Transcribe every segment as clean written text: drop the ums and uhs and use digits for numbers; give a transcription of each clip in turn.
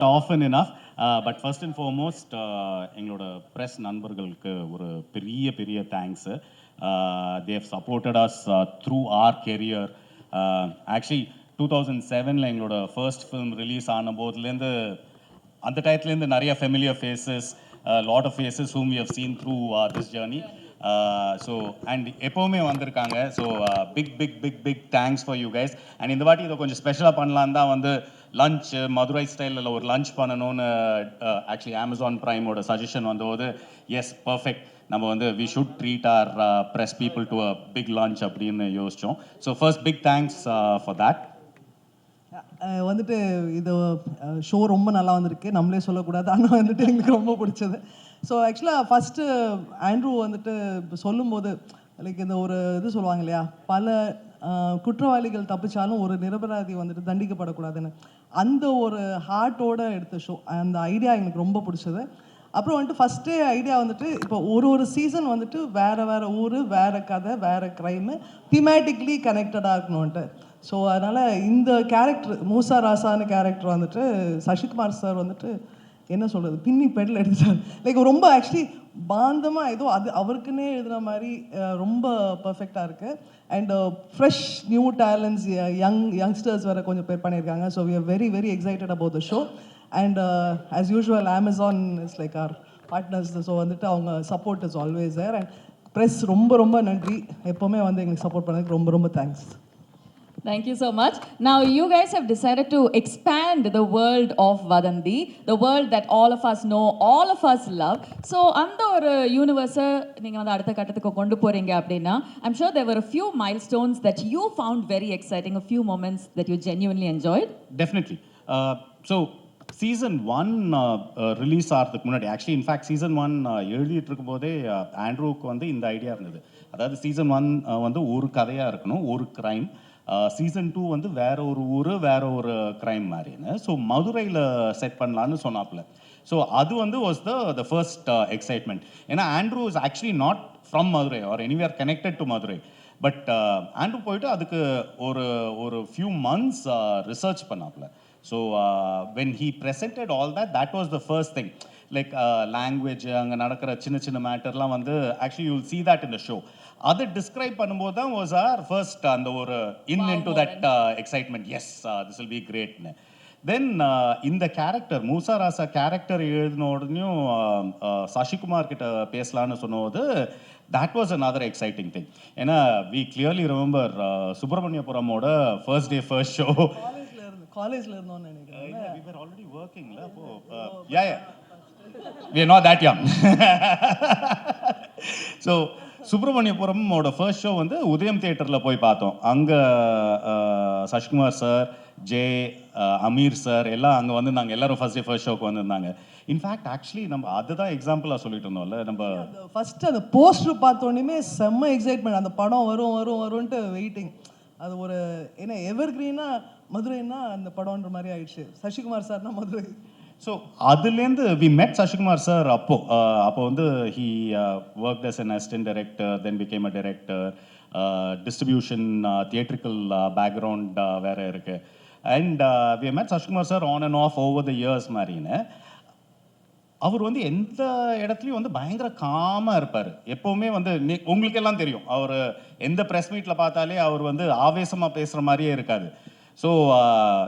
Often enough. But first and foremost, எங்களோட press நண்பர்களுக்கு ஒரு பெரிய பெரிய thanks. They have supported us through our career. Actually 2007 எங்களோட ஃபர்ஸ்ட் ஃபிலிம் ரிலீஸ் ஆன போதுலேருந்து அந்த டயத்துலேருந்து நிறைய familiar faces, lot of faces whom we have seen through this journey. So and எப்போவுமே வந்திருக்காங்க. So big big big big thanks for you guys. And இந்த வாட்டி இதை கொஞ்சம் ஸ்பெஷலாக பண்ணலான்னு தான் வந்து லஞ்ச் மதுரை ஸ்டைலில் ஒரு லஞ்ச் பண்ணணும்னு ஆக்சுவலி அமேசான் ப்ரைமோட சஜஷன் வந்தபோது எஸ் பர்ஃபெக்ட், நம்ம வந்து we should treat our press people to a big lunch அப்படின்னு யோசித்தோம். So first big thanks for that. வந்துட்டு இது ஷோ ரொம்ப நல்லா வந்திருக்கு, நம்மளே சொல்லக்கூடாது, ஆனால் வந்துட்டு எங்களுக்கு ரொம்ப பிடிச்சது. ஸோ ஆக்சுவலாக ஃபஸ்ட்டு ஆண்ட்ரூ வந்துட்டு சொல்லும்போது லைக் இந்த ஒரு இது சொல்லுவாங்க இல்லையா, பல குற்றவாளிகள் தப்பிச்சாலும் ஒரு நிரபராதி வந்துட்டு தண்டிக்கப்படக்கூடாதுன்னு, அந்த ஒரு ஹார்ட்டோடு எடுத்த ஷோ. அந்த ஐடியா எங்களுக்கு ரொம்ப பிடிச்சது. அப்புறம் வந்துட்டு ஃபஸ்ட்டே ஐடியா வந்துட்டு இப்போ ஒரு சீசன் வந்துட்டு வேறு வேறு ஊர், வேறு கதை, வேறு க்ரைமு, திமேட்டிக்லி கனெக்டடாக இருக்கணும்ன்ட்டு. ஸோ அதனால் இந்த கேரக்டர் மூசா ராசான கேரக்டர் வந்துட்டு சசிகுமார் சார் வந்துட்டு என்ன சொல்கிறது, பின்னி பெடல் எடுத்துட்டார். லைக் ரொம்ப ஆக்சுவலி பாந்தமாக ஏதோ அது அவருக்குன்னே எழுதுன மாதிரி ரொம்ப பர்ஃபெக்டாக இருக்குது. And fresh new talents, youngsters வேறு கொஞ்சம் பேர் பண்ணியிருக்காங்க. So we are very very excited about the show. And as usual Amazon is like our partners. So வந்துட்டு அவங்க support is always there. And press ரொம்ப ரொம்ப நன்றி, எப்போவுமே வந்து எங்களுக்கு சப்போர்ட் பண்ணதுக்கு ரொம்ப ரொம்ப thanks. Thank you so much. Now you guys have decided to expand the world of Vadanthi, the world that all of us know, all of us love. So அந்த ஒரு யூனிவர்ஸை நீங்கள் வந்து அடுத்த கட்டத்துக்கு கொண்டு போகிறீங்க அப்படின்னா, I'm sure there were a few milestones that you found very exciting, a few moments that you genuinely enjoyed. Definitely. So season 1 release ஆகிறதுக்கு முன்னாடி ஆக்சுவலி இன்ஃபேக்ட் சீசன் 1 எழுதிட்டு இருக்கும்போதே ஆண்ட்ரூவுக்கு வந்து இந்த ஐடியா இருந்தது. அதாவது சீசன் 1 வந்து ஒரு கதையாக இருக்கணும், ஒரு க்ரைம். சீசன் 2 வந்து வேற ஒரு ஊர், வேற ஒரு க்ரைம் மாதிரின்னு. ஸோ மதுரையில் செட் பண்ணலான்னு சொன்னாப்புல. ஸோ அது வந்து வாஸ் த ஃபர்ஸ்ட் எக்ஸைட்மெண்ட். ஏன்னா Andrew is actually not from Madurai or anywhere connected to Madurai. But Andrew போயிட்டு அதுக்கு ஒரு ஃபியூ மந்த்ஸ் ரிசர்ச் பண்ணாப்புல. So when he presented all that was the first thing. Like language, அங்கே நடக்கிற சின்ன சின்ன மேட்டர்லாம் வந்து actually you will see that in the show. அதை டிஸ்கிரைப் பண்ணும்போது தான் வாஸ் ஆர் ஃபர்ஸ்ட் அந்த ஒரு into that excitement. Yes, this will be கிரேட்னு. தென் இந்த கேரக்டர் மூசா ராசா கேரக்டர் எழுதின உடனேயும் சசிகுமார் கிட்ட பேசலான்னு சொன்னபோது that was another exciting thing. ஏன்னா we clearly remember சுப்பிரமணியபுரமோட ஃபர்ஸ்ட் டே ஃபர்ஸ்ட் ஷோ காலேஜில் இருந்தோம்னு நினைக்கிறேன். we were already working la appo yeah we are not that young. So சுப்பிரமணியபுரமோட ஃபர்ஸ்ட் ஷோ வந்து உதயம் தியேட்டரில் போய் பார்த்தோம். அங்கே சசிகுமார் சார், ஜே, அமீர் சார் எல்லாம் அங்கே வந்து நாங்கள் எல்லோரும் ஃபர்ஸ்ட் டே ஃபர்ஸ்ட் ஷோக்கு வந்திருந்தாங்க. இன்ஃபேக்ட் ஆக்சுவலி நம்ம அதுதான் எக்ஸாம்பிளாக சொல்லிட்டு இருந்தோம்ல. நம்ம ஃபர்ஸ்ட் அந்த போஸ்டர் பார்த்தோன்னே செம்ம எக்ஸைட்மெண்ட், அந்த படம் வரும்ன்ட்டு வெயிட்டிங். அது ஒரு ஏன்னா எவர் கிரீனாக மதுரைன்னா அந்த படம்ன்ற மாதிரி ஆயிடுச்சு. சசிகுமார் சார்னா மதுரை. ஸோ அதுலேருந்து வி மெட் சசிகுமார் சார். அப்போ வந்து he worked as an assistant director, then became a director, distribution, theatrical background வேறு இருக்குது. And we met Sasikumar sir on and off over the years மாதிரின்னு. அவர் வந்து எந்த இடத்துலையும் வந்து பயங்கர காமாக இருப்பார். எப்போவுமே வந்து உங்களுக்கு எல்லாம் தெரியும், அவர் எந்த ப்ரெஸ் மீட்டில் பார்த்தாலே அவர் வந்து ஆவேசமாக பேசுகிற மாதிரியே இருக்காது. So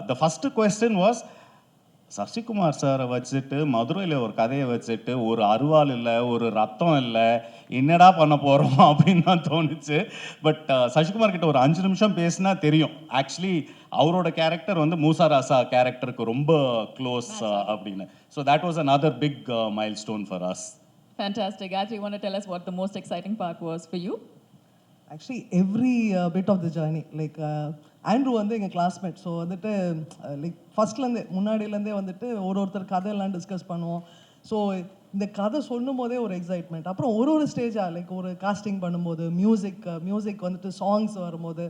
the first question was, Sasikumar சாரை வச்சுட்டு மதுரையில் ஒரு கதையை வச்சுட்டு ஒரு அருவாள் இல்லை, ஒரு ரத்தம் இல்லை, என்னடா பண்ண போகிறோம் அப்படின்னு தான் தோணுச்சு. பட் சசிகுமார் கிட்ட ஒரு 5 நிமிஷம் பேசினா தெரியும் ஆக்சுவலி அவரோட கேரக்டர் வந்து மூசா ராசா கேரக்டருக்கு ரொம்ப க்ளோஸ் அப்படின்னு. So that was another big milestone for us. Fantastic. Actually, you want to tell us what the most exciting part was for you? Actually every bit of the journey, like Andrew வந்து எங்கள் classmate. So வந்துட்டு like ஃபஸ்ட்லேருந்தே முன்னாடியிலேருந்தே வந்துட்டு ஒருத்தர் கதையெல்லாம் discuss பண்ணுவோம். So இந்த கதை சொல்லும் போதே ஒரு எக்ஸைட்மெண்ட். அப்புறம் ஒரு ஸ்டேஜாக லைக் ஒரு காஸ்டிங் பண்ணும்போது மியூசிக் வந்துட்டு சாங்ஸ் வரும்போது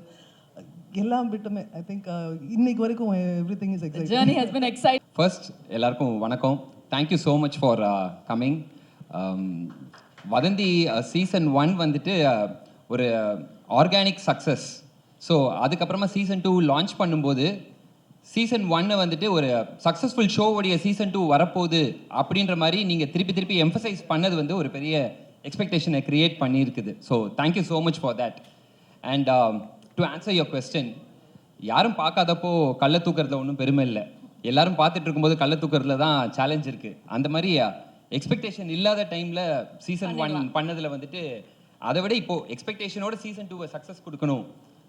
எல்லாம் விட்டுமே ஐ திங்க் இன்னைக்கு வரைக்கும் everything is exciting. Journey has been exciting. First எல்லாருக்கும் வணக்கம். Thank you so much for coming. வதந்தி சீசன் 1 வந்துட்டு ஒரு ஆர்கானிக் சக்ஸஸ். ஸோ அதுக்கப்புறமா சீசன் 2 லான்ச் பண்ணும்போது சீசன் 1 வந்துட்டு ஒரு சக்ஸஸ்ஃபுல் ஷோவுடைய சீசன் 2 வரப்போகுது அப்படின்ற மாதிரி நீங்கள் திருப்பி திருப்பி எம்ஃபசைஸ் பண்ணது வந்து ஒரு பெரிய எக்ஸ்பெக்டேஷனை கிரியேட் பண்ணியிருக்குது. So thank you so much for that. And to answer your question, யாரும் பார்க்காதப்போ கள்ள தூக்குறதுல ஒன்றும் பெருமை இல்லை. எல்லாரும் பார்த்துட்டு இருக்கும்போது கள்ள தூக்குறதுல தான் சேலஞ்ச் இருக்குது. அந்த மாதிரி எக்ஸ்பெக்டேஷன் இல்லாத டைமில் சீசன் 1 பண்ணதில் வந்துட்டு அதை விட இப்போது எக்ஸ்பெக்டேஷனோட சீசன் 2 சக்ஸஸ் கொடுக்கணும்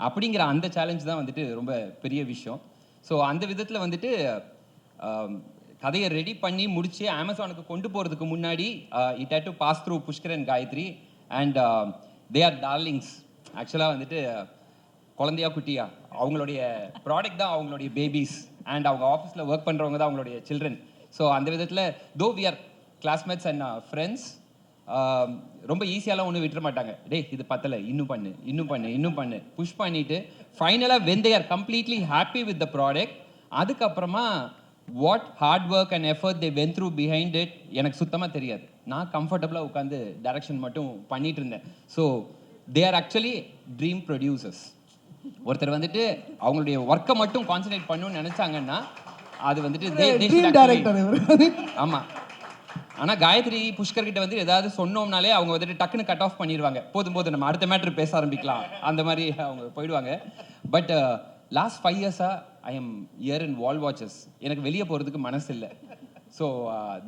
அப்படிங்கிற அந்த சேலஞ்ச் தான் வந்துட்டு ரொம்ப பெரிய விஷயம். ஸோ அந்த விதத்தில் வந்துட்டு கதையை ரெடி பண்ணி முடித்து அமேசானுக்கு கொண்டு போகிறதுக்கு முன்னாடி it had to pass through Pushkar and Gayathri and they are darlings. ஆக்சுவலாக வந்துட்டு குழந்தையா குட்டியா அவங்களுடைய ப்ராடக்ட் தான் அவங்களுடைய பேபிஸ் அண்ட் அவங்க ஆஃபீஸில் ஒர்க் பண்ணுறவங்க தான் அவங்களுடைய சில்ட்ரன். ஸோ அந்த விதத்தில் though we are classmates and friends, ரொம்ப ஈஸியாலாம் ஒன்றும் விட்டுற மாட்டாங்க. டேய் இது பத்தலை, இன்னும் பண்ணு புஷ் பண்ணிவிட்டு ஃபைனலாக when they are completely happy with the product, அதுக்கப்புறமா what hard work and effort they went through behind it எனக்கு சுத்தமாக தெரியாது. நான் கம்ஃபர்டபுளாக உட்காந்து டைரக்ஷன் மட்டும் பண்ணிட்டு இருந்தேன். So they are actually dream producers. ஒருத்தர் வந்துட்டு அவங்களுடைய ஒர்க்கை மட்டும் கான்சன்ட்ரேட் பண்ணணும்னு நினச்சாங்கன்னா அது வந்துட்டு ஆமாம். ஆனால் காயத்ரி புஷ்கர் கிட்ட வந்து ஏதாவது சொன்னோம்னாலே அவங்க வந்துட்டு டக்குன்னு கட் ஆஃப் பண்ணிடுவாங்க. போதும் நம்ம அடுத்த மேட்ரு பேச ஆரம்பிக்கலாம் அந்த மாதிரி அவங்க போயிடுவாங்க. பட் லாஸ்ட் 5 இயர்ஸாக I am year in wall watches. எனக்கு வெளியே போகிறதுக்கு மனசு இல்லை. So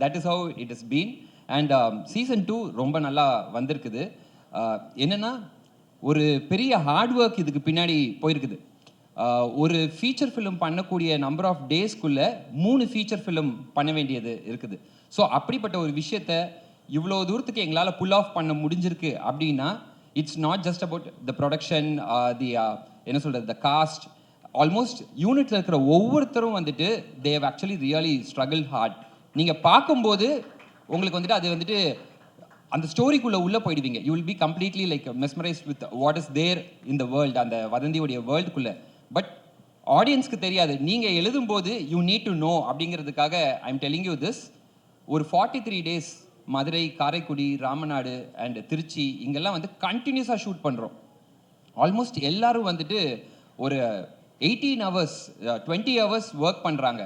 that is how it is been. And season 2 ரொம்ப நல்லா வந்திருக்குது. என்னென்னா ஒரு பெரிய ஹார்ட் ஒர்க் இதுக்கு பின்னாடி போயிருக்குது. ஒரு ஃபீச்சர் ஃபிலிம் பண்ணக்கூடிய நம்பர் ஆஃப் டேஸ்க்குள்ளே 3 ஃபீச்சர் ஃபிலிம் பண்ண வேண்டியது இருக்குது. ஸோ அப்படிப்பட்ட ஒரு விஷயத்த இவ்வளோ தூரத்துக்கு எங்களால் புல் ஆஃப் பண்ண முடிஞ்சிருக்கு அப்படின்னா it's not just about the production, the என்ன சொல்கிறது, த காஸ்ட். ஆல்மோஸ்ட் யூனிட்டில் இருக்கிற ஒவ்வொருத்தரும் வந்துட்டு they have actually really struggle hard. நீங்கள் பார்க்கும்போது உங்களுக்கு வந்துட்டு அது வந்துட்டு அந்த ஸ்டோரிக்குள்ளே உள்ளே போயிடுவீங்க. You will be completely like mesmerized with what is there in the world, அந்த வதந்தியுடைய வேர்ல்டுக்குள்ளே. பட் ஆடியன்ஸ்க்கு தெரியாது. நீங்கள் எழுதும்போது யூ நீட் டு நோ அப்படிங்கிறதுக்காக I am telling you this. ஒரு 43 டேஸ் மதுரை, காரைக்குடி, ராமநாடு அண்ட் திருச்சி இங்கெல்லாம் வந்து கண்டினியூஸாக ஷூட் பண்ணுறோம். ஆல்மோஸ்ட் எல்லாரும் வந்துட்டு ஒரு 18 ஹவர்ஸ் 20 ஹவர்ஸ் ஒர்க் பண்ணுறாங்க.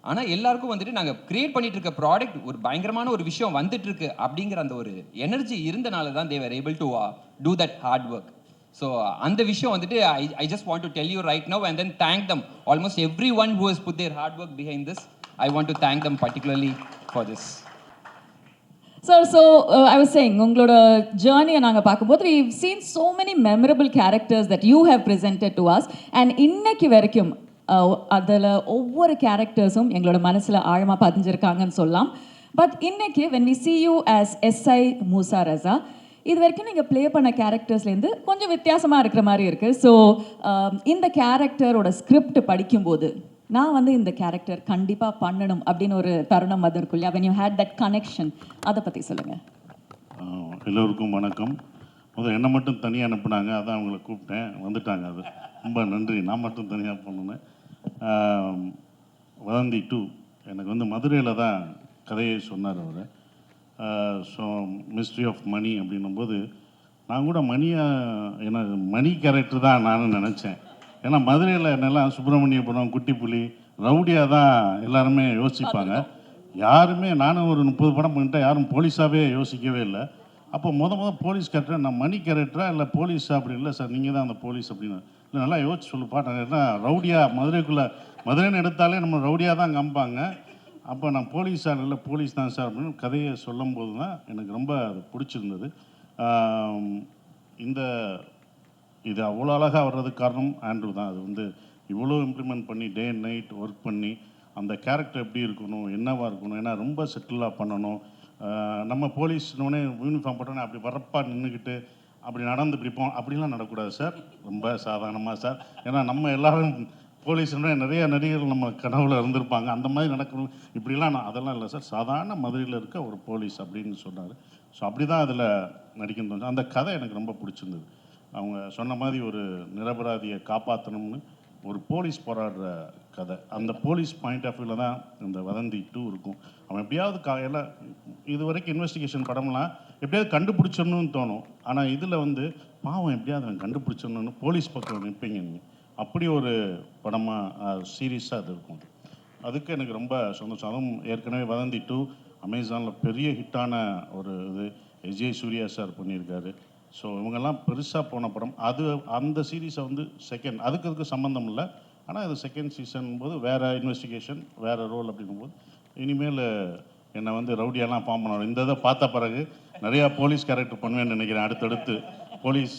ஆனால் எல்லாருக்கும் வந்துட்டு நாங்கள் கிரியேட் பண்ணிட்டு இருக்க ப்ராடக்ட் ஒரு பயங்கரமான ஒரு விஷயம் வந்துட்டு இருக்கு அப்படிங்கிற அந்த ஒரு எனர்ஜி இருந்தனால தான் they were able to do that hard work. So அந்த விஷயம் வந்துட்டு I just want to tell you right now and then thank them. Almost everyone who has put their hard work behind this, I want to thank them particularly for this. Sir, so I was saying, உங்களோட ஜேர்னியை நாங்கள் பார்க்கும்போது we've seen so many memorable characters that you have presented to us, and இன்னைக்கு வரைக்கும் அதில் ஒவ்வொரு கேரக்டர்ஸும் எங்களோட மனசில் ஆழமாக பதிஞ்சிருக்காங்கன்னு சொல்லலாம். பட் இன்னைக்கு when we see you as SI மூசா ரஸா, இது வரைக்கும் நீங்கள் ப்ளே பண்ண கேரக்டர்ஸ்லேருந்து கொஞ்சம் வித்தியாசமாக இருக்கிற மாதிரி இருக்குது. ஸோ இந்த கேரக்டரோட ஸ்கிரிப்ட் படிக்கும்போது நான் வந்து இந்த கேரக்டர் கண்டிப்பாக பண்ணணும் அப்படின்னு ஒரு தருணம் அது இருக்கும் இல்லையா? when you had that connection, அதை பற்றி சொல்லுங்கள். எல்லோருக்கும் வணக்கம். முதல் என்னை மட்டும் தனியாக அனுப்புனாங்க, அதான் அவங்கள கூப்பிட்டேன், வந்துட்டாங்க. அது ரொம்ப நன்றி. நான் மட்டும் தனியாக பண்ணேன். வதந்தி 2 எனக்கு வந்து மதுரையில் தான் கதையை சொன்னார் அவர். ஸோ மிஸ்ட்ரி ஆஃப் மணி அப்படின்னும்போது நான் கூட ஏன்னா மணி கேரக்டர் தான் நானும் நினச்சேன். ஏன்னா மதுரையில் என்னெல்லாம் சுப்பிரமணியபுரம், குட்டிப்புலி, ரவுடியாக தான் எல்லாருமே யோசிப்பாங்க. யாருமே நானும் ஒரு 30 படம் பண்ணிட்டேன், யாரும் போலீஸாகவே யோசிக்கவே இல்லை. அப்போ போலீஸ் கேரக்டர் நான் மணி கேரக்டரா இல்லை போலீஸா அப்படி இல்லை சார், நீங்கள் தான் அந்த போலீஸ் அப்படின்னு. இல்லை நல்லா யோசிச்சு சொல்லுப்பா, நான் என்ன ரவுடியாக மதுரைன்னு எடுத்தாலே நம்ம ரவுடியாக தான் காமிப்பாங்க. அப்போ நான் போலீஸா இல்லை போலீஸ் தான் சார் அப்படின்னு கதையை சொல்லும் போது தான் எனக்கு ரொம்ப அது பிடிச்சிருந்தது. இது அவ்வளோ அழகாக வர்றதுக்கு காரணம் ஆண்ட்ரூ தான். அது வந்து இவ்வளோ இம்ப்ளிமெண்ட் பண்ணி டே அண்ட் நைட் ஒர்க் பண்ணி அந்த கேரக்டர் எப்படி இருக்கணும், என்னவாக இருக்கணும், ஏன்னா ரொம்ப செட்டிலாக பண்ணணும். நம்ம போலீஸ்னோடனே யூனிஃபார்ம் போட்டோன்னே அப்படி வரப்பா நின்றுக்கிட்டு அப்படி நடந்து பிடிப்போம், அப்படிலாம் நடக்கூடாது சார். ரொம்ப சாதாரணமாக சார். ஏன்னா நம்ம எல்லோரும் போலீஸ்னோட நிறைய நடிகர்கள் நம்ம கனவுல இருந்திருப்பாங்க, அந்த மாதிரி நடக்கணும். இப்படிலாம் அதெல்லாம் இல்லை சார், சாதாரண மதுரையில் இருக்க ஒரு போலீஸ் அப்படின்னு சொன்னார். ஸோ அப்படி தான் அதில் நடிக்கணும். அந்த கதை எனக்கு ரொம்ப பிடிச்சிருந்தது. அவங்க சொன்ன மாதிரி ஒரு நிரபராதியை காப்பாற்றணும்னு ஒரு போலீஸ் போராடுற கதை. அந்த போலீஸ் பாயிண்ட் ஆஃப் வியூவில் தான் இந்த வதந்தி 2 இருக்கும். அவன் எப்படியாவது எல்லாம் இது வரைக்கும் இன்வெஸ்டிகேஷன் படம்லாம் எப்படியாவது கண்டுபிடிச்சிடணும்னு தோணும். ஆனால் இதில் வந்து பாவம் எப்படியாவது அவன் கண்டுபிடிச்சிடணும்னு போலீஸ் பக்கம் நிற்பீங்க. அப்படி ஒரு படமாக சீரீஸாக அது இருக்கும். அதுக்கு எனக்கு ரொம்ப சந்தோஷம். அதுவும் ஏற்கனவே வதந்தி 2 அமேசானில் பெரிய ஹிட்டான ஒரு இது விஜய் சூர்யா சார் பண்ணியிருக்காரு. ஸோ இவங்கெல்லாம் பெருசாக போன படம். அது அந்த சீரீஸை வந்து செகண்ட் அதுக்கு சம்மந்தம் இல்லை. ஆனால் இது செகண்ட் சீசன் போது வேறு இன்வெஸ்டிகேஷன் வேறு ரோல் அப்படிங்கும்போது இனிமேல் என்னை வந்து ரவுடியெல்லாம் ஃபார்ம் பண்ணணும். இந்த இதை பார்த்த பிறகு நிறையா போலீஸ் கேரக்டர் பண்ணுவேன்னு நினைக்கிறேன். அடுத்தடுத்து போலீஸ்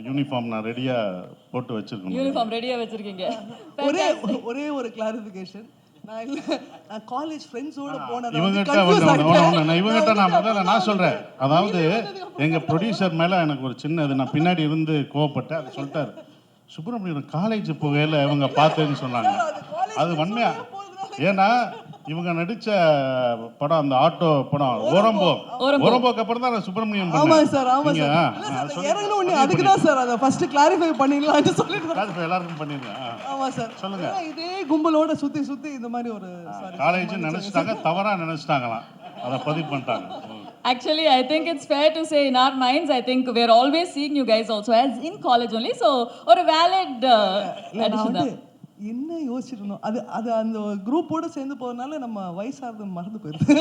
யூனிஃபார்ம் நான் ரெடியாக போட்டு வச்சுருக்கேன். யூனிஃபார்ம் ரெடியா வச்சிருக்கீங்க. ஒரே ஒரு கிளாரிஃபிகேஷன். நான் காலேஜ் ஃப்ரெண்ட்ஸோட இவங்ககிட்ட நான் சொல்கிறேன். அதாவது எங்கள் ப்ரொடியூசர் மேலே எனக்கு ஒரு சின்ன இது, நான் பின்னாடி இருந்து கோவப்பட்டேன். அது சொல்லிட்டாரு, சுப்பிரமணியன் காலேஜ் போகையில் இவங்க பார்த்தேன்னு சொன்னாங்க. அது உண்மையா? ஏன்னா இவங்க நடிச்ச படம் அந்த ஆட்டோ படம் ஓரம்போக்கு அப்புறம் தான் சுப்பிரமணியம். ஆமா சார், ஆமா சார். அதுக்கு தான் சார் அதை ஃபர்ஸ்ட் கிளாரிஃபை பண்ணிடலாம்னு சொல்லிட்டு எல்லாருக்கும் பண்ணிருக்கேன். ஆமா சார், சொல்லுங்க. இதே கும்பலோட சுத்தி இந்த மாதிரி ஒரு காலேஜ் நினைச்சிட்டாங்க, தவறா நினைச்சிட்டாங்களாம், அதை பதிவு பண்ணிட்டாங்க. Actually, I think it's fair to say in our minds, I think we're always seeing you guys also as in college only. So, ஒரு valid addition தான். என்ன யோசிச்சிருந்தோம், அது அந்த குரூப்போட சேர்ந்து போறதுனால நம்ம வயசாகிறது மறந்து போயிடுது.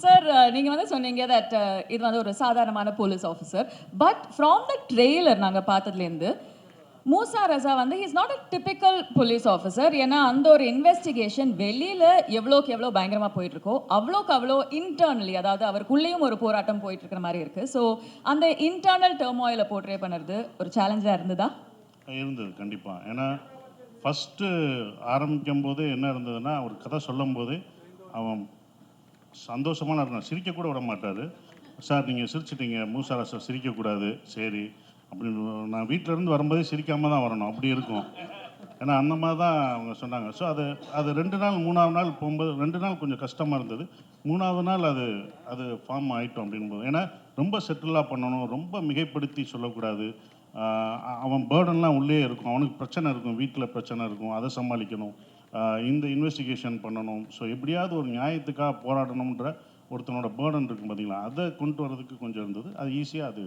சார், நீங்க வந்து சொன்னீங்க தட் இது வந்து ஒரு சாதாரணமான police officer. But from the trailer நாங்க பார்த்ததுலேருந்து மூசா ரசா வந்து is not a typical police officer. ஏன்னா அந்த ஒரு இன்வெஸ்டிகேஷன் வெளியில் எவ்வளோக்கு எவ்வளோ பயங்கரமாக போயிட்டு இருக்கோ அவ்வளோக்கு அவ்வளோ இன்டர்னலி, அதாவது அவருக்குள்ளேயும் ஒரு போராட்டம் போயிட்டு இருக்கிற மாதிரி இருக்குது. ஸோ அந்த இன்டர்னல் டர்மாயிலை போர்ட்ரே பண்ணுறது ஒரு சேலஞ்சாக இருந்ததா? இருந்தது கண்டிப்பாக. ஏன்னா ஃபஸ்ட்டு ஆரம்பிக்கும் போது என்ன இருந்ததுன்னா, ஒரு கதை சொல்லும் போது அவன் சந்தோஷமான இருந்தான், சிரிக்கக்கூட விட மாட்டார். சார் நீங்கள் சிரிச்சிட்டீங்க, மூசா ரசா சிரிக்கக்கூடாது, சரி அப்படின்னு. நான் வீட்டிலேருந்து வரும்போதே சிரிக்காமல் தான் வரணும், அப்படி இருக்கும். ஏன்னா அந்த மாதிரி தான் அவங்க சொன்னாங்க. ஸோ அது 2 நாள் 3ஆவது நாள் போகும்போது 2 நாள் கொஞ்சம் கஷ்டமாக இருந்தது. 3ஆவது நாள் அது ஃபார்ம் ஆகிட்டோம் அப்படின்போது, ஏன்னா ரொம்ப செட்டிலாக பண்ணணும், ரொம்ப மிகைப்படுத்தி சொல்லக்கூடாது. அவன் பேர்டன்லாம் உள்ளே இருக்கும், அவனுக்கு பிரச்சனை இருக்கும், வீட்டில் பிரச்சனை இருக்கும், அதை சமாளிக்கணும், இந்த இன்வெஸ்டிகேஷன் பண்ணணும். ஸோ எப்படியாவது ஒரு நியாயத்துக்காக போராடணுன்ற ஒருத்தனோட பேர்டன் இருக்கும் பார்த்தீங்களா, அதை கொண்டு வரதுக்கு கொஞ்சம் இருந்தது. அது ஈஸியாக அது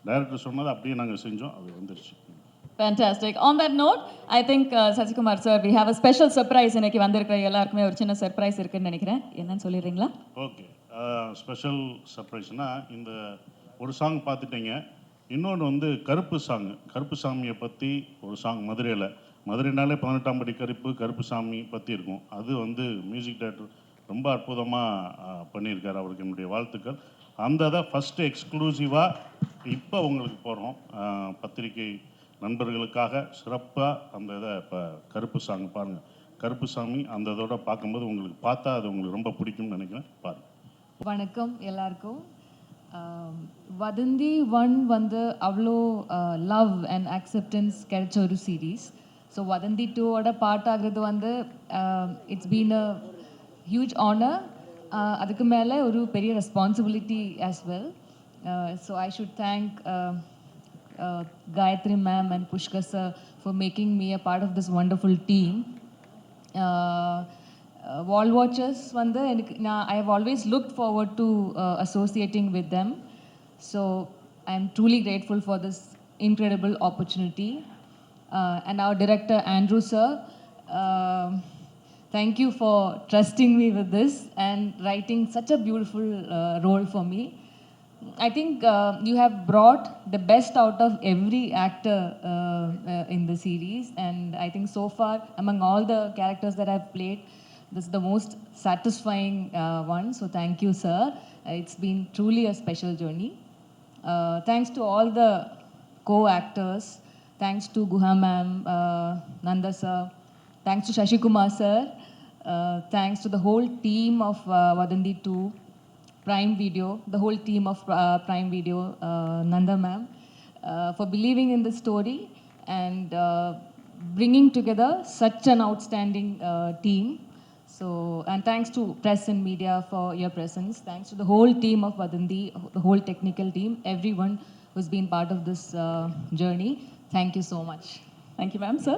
டைரக்டர் சொன்னதை அப்படியே நாங்கள் செஞ்சோம், அது வந்துருச்சு. Fantastic. On that note, I think Sasikumar sir, we have a special surprise. இன்னைக்கு வந்திருக்கிற எல்லாருக்குமே ஒரு சின்ன சர்ப்ரைஸ் இருக்குன்னு நினைக்கிறேன். என்னன்னு சொல்லிடுறீங்களா? ஓகே, ஸ்பெஷல் சர்ப்ரைஸ்னால் இந்த ஒரு சாங் பார்த்துட்டீங்க. இன்னொன்று வந்து கருப்பு சாமியை பற்றி ஒரு சாங் மதுரைனாலே 18ஆம் படி கருப்பு சாமி பற்றி இருக்கும். அது வந்து மியூசிக் டைரக்டர் ரொம்ப அற்புதமாக பண்ணியிருக்காரு, அவருக்கு என்னுடைய வாழ்த்துக்கள். அந்த இதை ஃபஸ்ட்டு எக்ஸ்க்ளூசிவாக இப்போ உங்களுக்கு போகிறோம், பத்திரிகை நண்பர்களுக்காக சிறப்பாக அந்த இதை. இப்போ கருப்பு சாங் பாருங்கள், கருப்பு சாமி அந்த இதோட பார்க்கும்போது உங்களுக்கு பார்த்தா அது உங்களுக்கு ரொம்ப பிடிக்கும்னு நினைக்கிறேன், பாருங்கள். வணக்கம் எல்லாருக்கும். வதந்தி 1 வந்து அவ்வளோ லவ் அண்ட் அக்செப்டன்ஸ் கிடைச்ச ஒரு சீரீஸ். ஸோ வதந்தி 2ஓட பார்ட் ஆகிறது வந்து it's been a huge honour. அதுக்கு மேலே ஒரு பெரிய responsibility as well. So I should thank Gayatri ma'am and Pushkar sir for making me a part of this wonderful team. Wall Watchers வந்து எனக்கு I have always looked forward to associating with them. So I am truly grateful for this incredible opportunity. And our director Andrew sir, thank you for trusting me with this and writing such a beautiful role for me. I think you have brought the best out of every actor in the series, and I think so far among all the characters that I've played, this is the most satisfying one. So thank you, sir. It's been truly a special journey. Thanks to all the co-actors. Thanks to Guha ma'am, Nanda sir. Thanks to Shashikumar sir. Thanks to the whole team of Vadaந்தி 2, Prime Video, the whole team of Prime Video, Nanda ma'am, for believing in the story and bringing together such an outstanding team. So, and thanks to press and media for your presence. Thanks to the whole team of Vadaந்தி, the whole technical team, everyone who's been part of this journey. Thank you so much. Thank you, ma'am. Sir?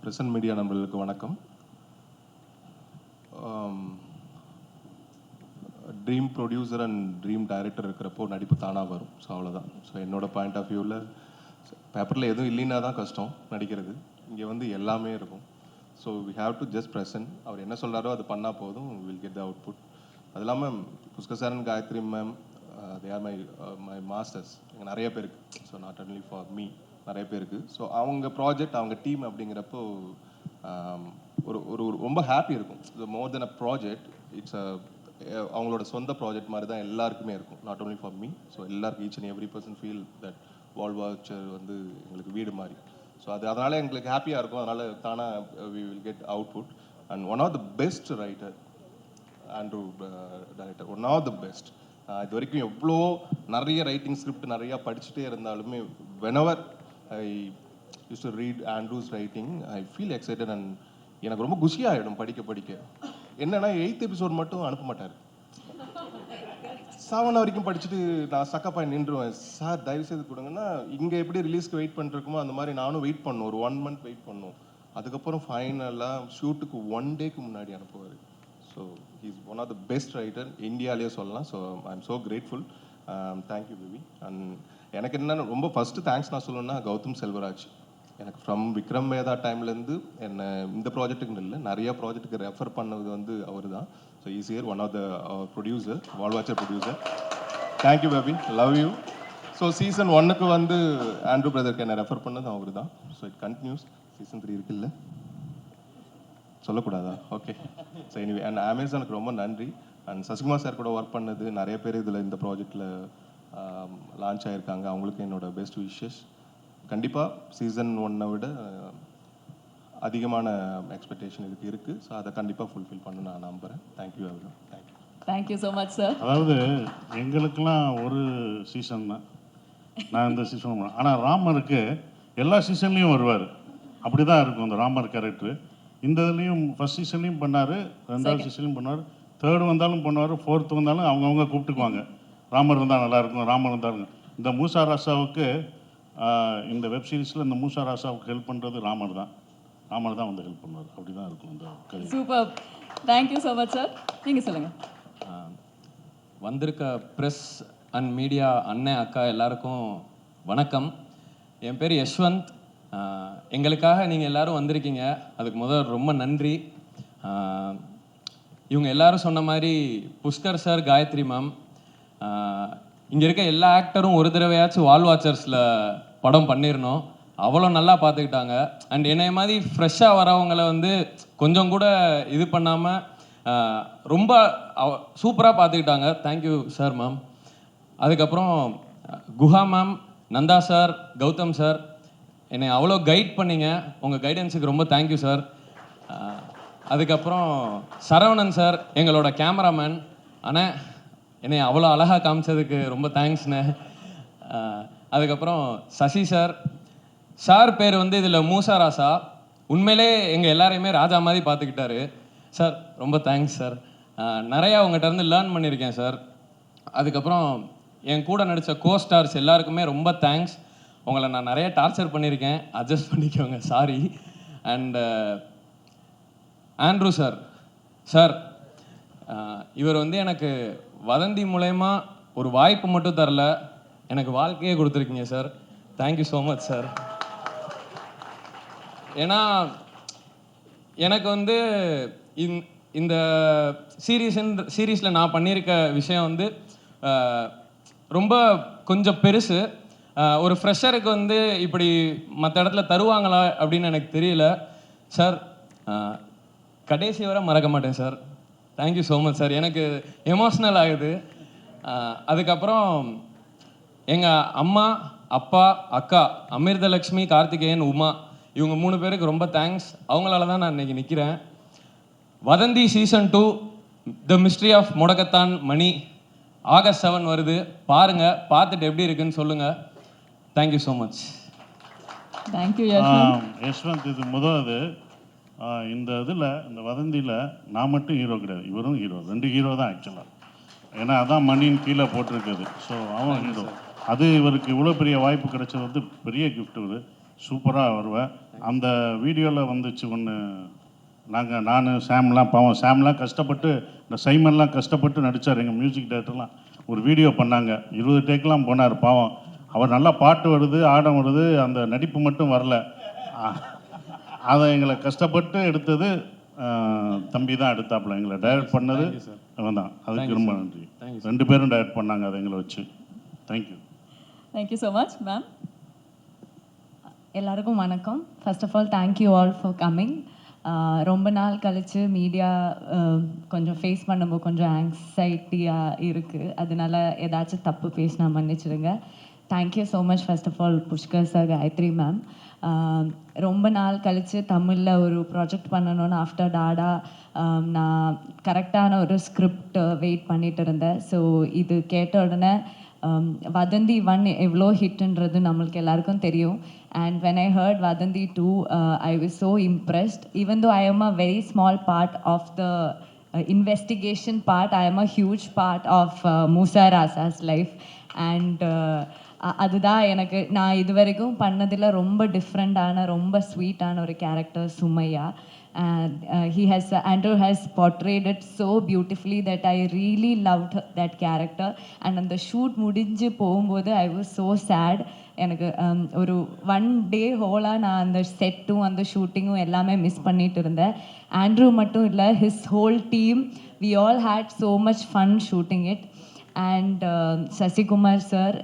Press and media நண்பர்களுக்கு வணக்கம். Dream producer and dream director இருக்கிறப்போ நடிப்பு தானாக வரும். So அவ்வளோதான். So என்னோடய point of வியூவில் பேப்பரில் எதுவும் இல்லைன்னா தான் கஷ்டம் நடிக்கிறது. இங்கே வந்து எல்லாமே இருக்கும். So we have to just present. அவர் என்ன சொல்கிறாரோ அது பண்ணால் போதும், வில் கெட் த அவுட்புட். அது இல்லாமல் Pushkar sir and Gayathri ma'am, they are my masters. இங்கே நிறைய பேருக்கு, so not only for me, நிறைய பேருக்கு. ஸோ அவங்க ப்ராஜெக்ட், அவங்க டீம் அப்படிங்கிறப்போ ஒரு ஒரு ரொம்ப ஹாப்பி இருக்கும். மோர் தென் அ ப்ராஜெக்ட், இட்ஸ் அவங்களோட சொந்த ப்ராஜெக்ட் மாதிரி தான் எல்லாருக்குமே இருக்கும், not only for me. So எல்லாருக்கும் each and every person feel that Wallwatcher வந்து எங்களுக்கு வீடு மாதிரி. ஸோ அதனால் எங்களுக்கு ஹாப்பியாக இருக்கும். அதனால் தானாக we will get output. And one of the best writer Andrew director, one of the best. இது வரைக்கும் எவ்வளோ நிறைய ரைட்டிங் ஸ்கிரிப்ட் நிறையா படிச்சுட்டே இருந்தாலுமே whenever I use to read Andrew's writing, I feel excited. And எனக்கு ரொம்ப குஷியாகிடும் படிக்க. என்னன்னா 8th எபிசோட் மட்டும் அனுப்ப மாட்டார். 7 வரைக்கும் படிச்சுட்டு நான் சக்கப்பாய் நின்றுவேன். சார் தயவு செய்து கொடுங்கன்னா, இங்கே எப்படி ரிலீஸ்க்கு வெயிட் பண்ணிருக்குமோ அந்த மாதிரி நானும் வெயிட் பண்ணணும், ஒரு 1 month வெயிட் பண்ணணும். அதுக்கப்புறம் ஃபைனலாக ஷூட்டுக்கு 1 டேக்கு முன்னாடி அனுப்புவார். So he's one of the best writer இந்தியாவிலே சொல்லலாம். So I am so grateful. Thank you baby. And எனக்கு என்னென்ன ரொம்ப ஃபஸ்ட்டு தேங்க்ஸ் நான் சொல்லணும்னா கௌதம் செல்வராஜ். எனக்கு ஃப்ரம் விக்ரம் வேதா டைம்லேருந்து என்னை இந்த ப்ராஜெக்ட்டுக்கு இல்லை, நிறைய ப்ராஜெக்ட்டுக்கு ரெஃபர் பண்ணது வந்து அவர் தான். So is here one of the producer, Wallwatcher producer. Thank you baby, love you. So season 1க்கு வந்து ஆண்ட்ரூ பிரதருக்கு என்னை ரெஃபர் பண்ணது அவர் தான். So it continuous. சீசன் 3 இருக்குல்ல, சொல்லக்கூடாதா? ஓகே. ஸோ எனிவே, அண்ட் அமேசானுக்கு ரொம்ப நன்றி. அண்ட் சசிகுமார் சார் கூட ஒர்க் பண்ணது நிறைய பேர் இதில் இந்த ப்ராஜெக்டில் லான்ச் ஆகியிருக்காங்க. அவங்களுக்கு என்னோட பெஸ்ட் விஷஸ். கண்டிப்பாக சீசன் 1 விட அதிகமான எக்ஸ்பெக்டேஷன் இதுக்கு இருக்குது. ஸோ அதை கண்டிப்பாக ஃபுல்ஃபில் பண்ண நான் நம்புகிறேன். Thank you every. Thank you. Thank you so much sir. அதாவது எங்களுக்கெல்லாம் ஒரு சீசன் தான், நான் இந்த சீசன். ஆனால் ராமருக்கு எல்லா சீசன்லேயும் வருவார். அப்படி தான் இருக்கும் அந்த ராமர் கேரக்டர். இந்த இதுலேயும் ஃபஸ்ட் சீசன்லேயும் பண்ணார், 2வது சீசன்லையும் பண்ணார், 3rd வந்தாலும் பண்ணுவார், 4th வந்தாலும் அவங்கவுங்க கூப்பிட்டுக்குவாங்க. ராமர் இருந்தால் நல்லாயிருக்கும், ராமர் இருந்தாலும். இந்த மூசா ராசாவுக்கு இந்த வெப் சீரிஸில் இந்த மூசா ராசாவுக்கு ஹெல்ப் பண்ணுறது ராமர் தான் வந்து ஹெல்ப் பண்ணுவார். அப்படி தான் இருக்கும் இந்த கதை. Super. Thank you so much sir. நீங்கள் சொல்லுங்கள். வந்திருக்க ப்ரெஸ் அண்ட் மீடியா அண்ணன் அக்கா எல்லாருக்கும் வணக்கம். என் பேர் யஷ்வந்த். எங்களுக்காக நீங்கள் எல்லோரும் வந்திருக்கீங்க, அதுக்கு முதல் ரொம்ப நன்றி. இவங்க எல்லாரும் சொன்ன மாதிரி புஷ்கர் சார், காயத்ரி மேம், இங்கே இருக்க எல்லா ஆக்டரும் ஒரு தடவையாச்சும் வால் வாச்சர்ஸில் படம் பண்ணிடணும், அவ்வளோ நல்லா பார்த்துக்கிட்டாங்க. அண்ட் என்னைய மாதிரி ஃப்ரெஷ்ஷாக வரவங்களை வந்து கொஞ்சம் கூட இது பண்ணாமல் ரொம்ப சூப்பராக பார்த்துக்கிட்டாங்க. Thank you sir ma'am. அதுக்கப்புறம் Guha ma'am, Nandha sir, Gautham sir, என்னை அவ்வளோ கைட் பண்ணிங்க. உங்கள் கைடன்ஸுக்கு ரொம்ப தேங்க்யூ சார். அதுக்கப்புறம் சரவணன் சார், எங்களோட கேமராமேன் ஆனால் என்னை அவ்வளோ அழகாக காமிச்சதுக்கு ரொம்ப தேங்க்ஸ்ண்ணே. அதுக்கப்புறம் சசி சார் பேர் வந்து இதில் மூசா ராசா, உண்மையிலே எங்கள் எல்லாரையுமே ராஜா மாதிரி பார்த்துக்கிட்டாரு சார். ரொம்ப தேங்க்ஸ் சார். நிறையா உங்கள்கிட்ட இருந்து லேர்ன் பண்ணியிருக்கேன் சார். அதுக்கப்புறம் என் கூட நடித்த கோஸ்டார்ஸ் எல்லாருக்குமே ரொம்ப தேங்க்ஸ். உங்களை நான் நிறைய டார்ச்சர் பண்ணியிருக்கேன், அட்ஜஸ்ட் பண்ணிக்கோங்க, சாரி. அண்டு ஆண்ட்ரூ சார், இவர் வந்து எனக்கு வதந்தி மூலயமா ஒரு வாய்ப்பு மட்டும் தரல, எனக்கு வாழ்க்கையே கொடுத்துருக்கீங்க sir. Thank you so much sir. ஏன்னா எனக்கு வந்து இந்த சீரீஸில் நான் பண்ணியிருக்க விஷயம் வந்து ரொம்ப கொஞ்சம் பெருசு. ஒரு ஃப்ரெஷருக்கு வந்து இப்படி மற்ற இடத்துல தருவாங்களா அப்படின்னு எனக்கு தெரியல சார். கடைசி வரை மறக்க மாட்டேன் sir. Thank you so much sir. எனக்கு எமோஷ்னல் ஆகுது. அதுக்கப்புறம் எங்கள் அம்மா, அப்பா, அக்கா அமிர்தலக்ஷ்மி, கார்த்திகேயன், உமா, இவங்க 3 பேருக்கு ரொம்ப தேங்க்ஸ். அவங்களால தான் நான் இன்றைக்கி நிற்கிறேன். வதந்தி சீசன் 2 த மிஸ்ட்ரி ஆஃப் முடக்கத்தான் மணி August 7 வருது. பாருங்கள், பார்த்துட்டு எப்படி இருக்குன்னு சொல்லுங்கள். Thank you so much. Thank you Yashwanth. இது முதல் இந்த இதில், இந்த வதந்தியில் நான் மட்டும் ஹீரோ கிடையாது, இவரும் ஹீரோ. 2 ஹீரோ தான் ஆக்சுவலாக. ஏன்னா அதான் மணின்னு கீழே போட்டிருக்குது. ஸோ அவன் ஹீரோ. அது இவருக்கு இவ்வளோ பெரிய வாய்ப்பு கிடைச்சது வந்து பெரிய கிஃப்ட். இவர் சூப்பராக வருவேன். அந்த வீடியோவில் வந்துச்சு ஒன்று, நான் சாம்லாம், பாவம் சாம்லாம் கஷ்டப்பட்டு, இந்த சைமன்லாம் கஷ்டப்பட்டு நடித்தார். எங்கள் மியூசிக் டைரக்டர்லாம் ஒரு வீடியோ பண்ணாங்க, 20 டேக்கெலாம் போனார் பாவம். அவர் நல்லா பாட்டு வருது, ஆடம் வருது, அந்த நடிப்பு மட்டும் வரல. அதை எங்களை கஷ்டப்பட்டு எடுத்தது தம்பி தான் எடுத்தாப்புல. எங்களை டைரக்ட் பண்ணது அவன் தான். அதுக்கு ரொம்ப நன்றி. 2 பேரும் டைரக்ட் பண்ணாங்க அதை எங்களை வச்சு. Thank you. Thank you so much ma'am. எல்லாருக்கும் வணக்கம். First of all thank you all for coming. ரொம்ப நாள் கழித்து மீடியா கொஞ்சம் ஃபேஸ் பண்ணும்போது கொஞ்சம் ஆங்ஸைட்டியாக இருக்குது. அதனால ஏதாச்சும் தப்பு பேசினா மன்னிச்சிடுங்க. Thank you so much first of all Pushkar sir, Gayathri ma'am. ரொம்ப நாள் கழித்து தமிழில் ஒரு ப்ராஜெக்ட் பண்ணணும்னு ஆஃப்டர் டாடா நான் கரெக்டான ஒரு ஸ்கிரிப்ட் வெயிட் பண்ணிட்டு இருந்தேன். ஸோ இது கேட்ட உடனே வதந்தி 1 எவ்வளோ ஹிட்ன்றது நம்மளுக்கு எல்லாருக்கும் தெரியும். And when I heard Vadanthi 2, I was so impressed. Even though I am a very small part of the investigation part, I am a huge part of Musa Rasa's life. And அதுதான் எனக்கு நான் இது வரைக்கும் பண்ணதில் ரொம்ப டிஃப்ரெண்ட்டான ரொம்ப ஸ்வீட்டான ஒரு character Sumaiya. And Andrew has portrayed it so beautifully that I really loved that character. And அந்த ஷூட் முடிஞ்சு போகும்போது I was so sad. எனக்கு ஒரு 1 day ஹோலாக நான் அந்த செட்டும் அந்த ஷூட்டிங்கும் எல்லாமே மிஸ் பண்ணிட்டு இருந்தேன். ஆண்ட்ரூ மட்டும் இல்லை, his whole team, we all had so much fun shooting it. And Sasikumar sir,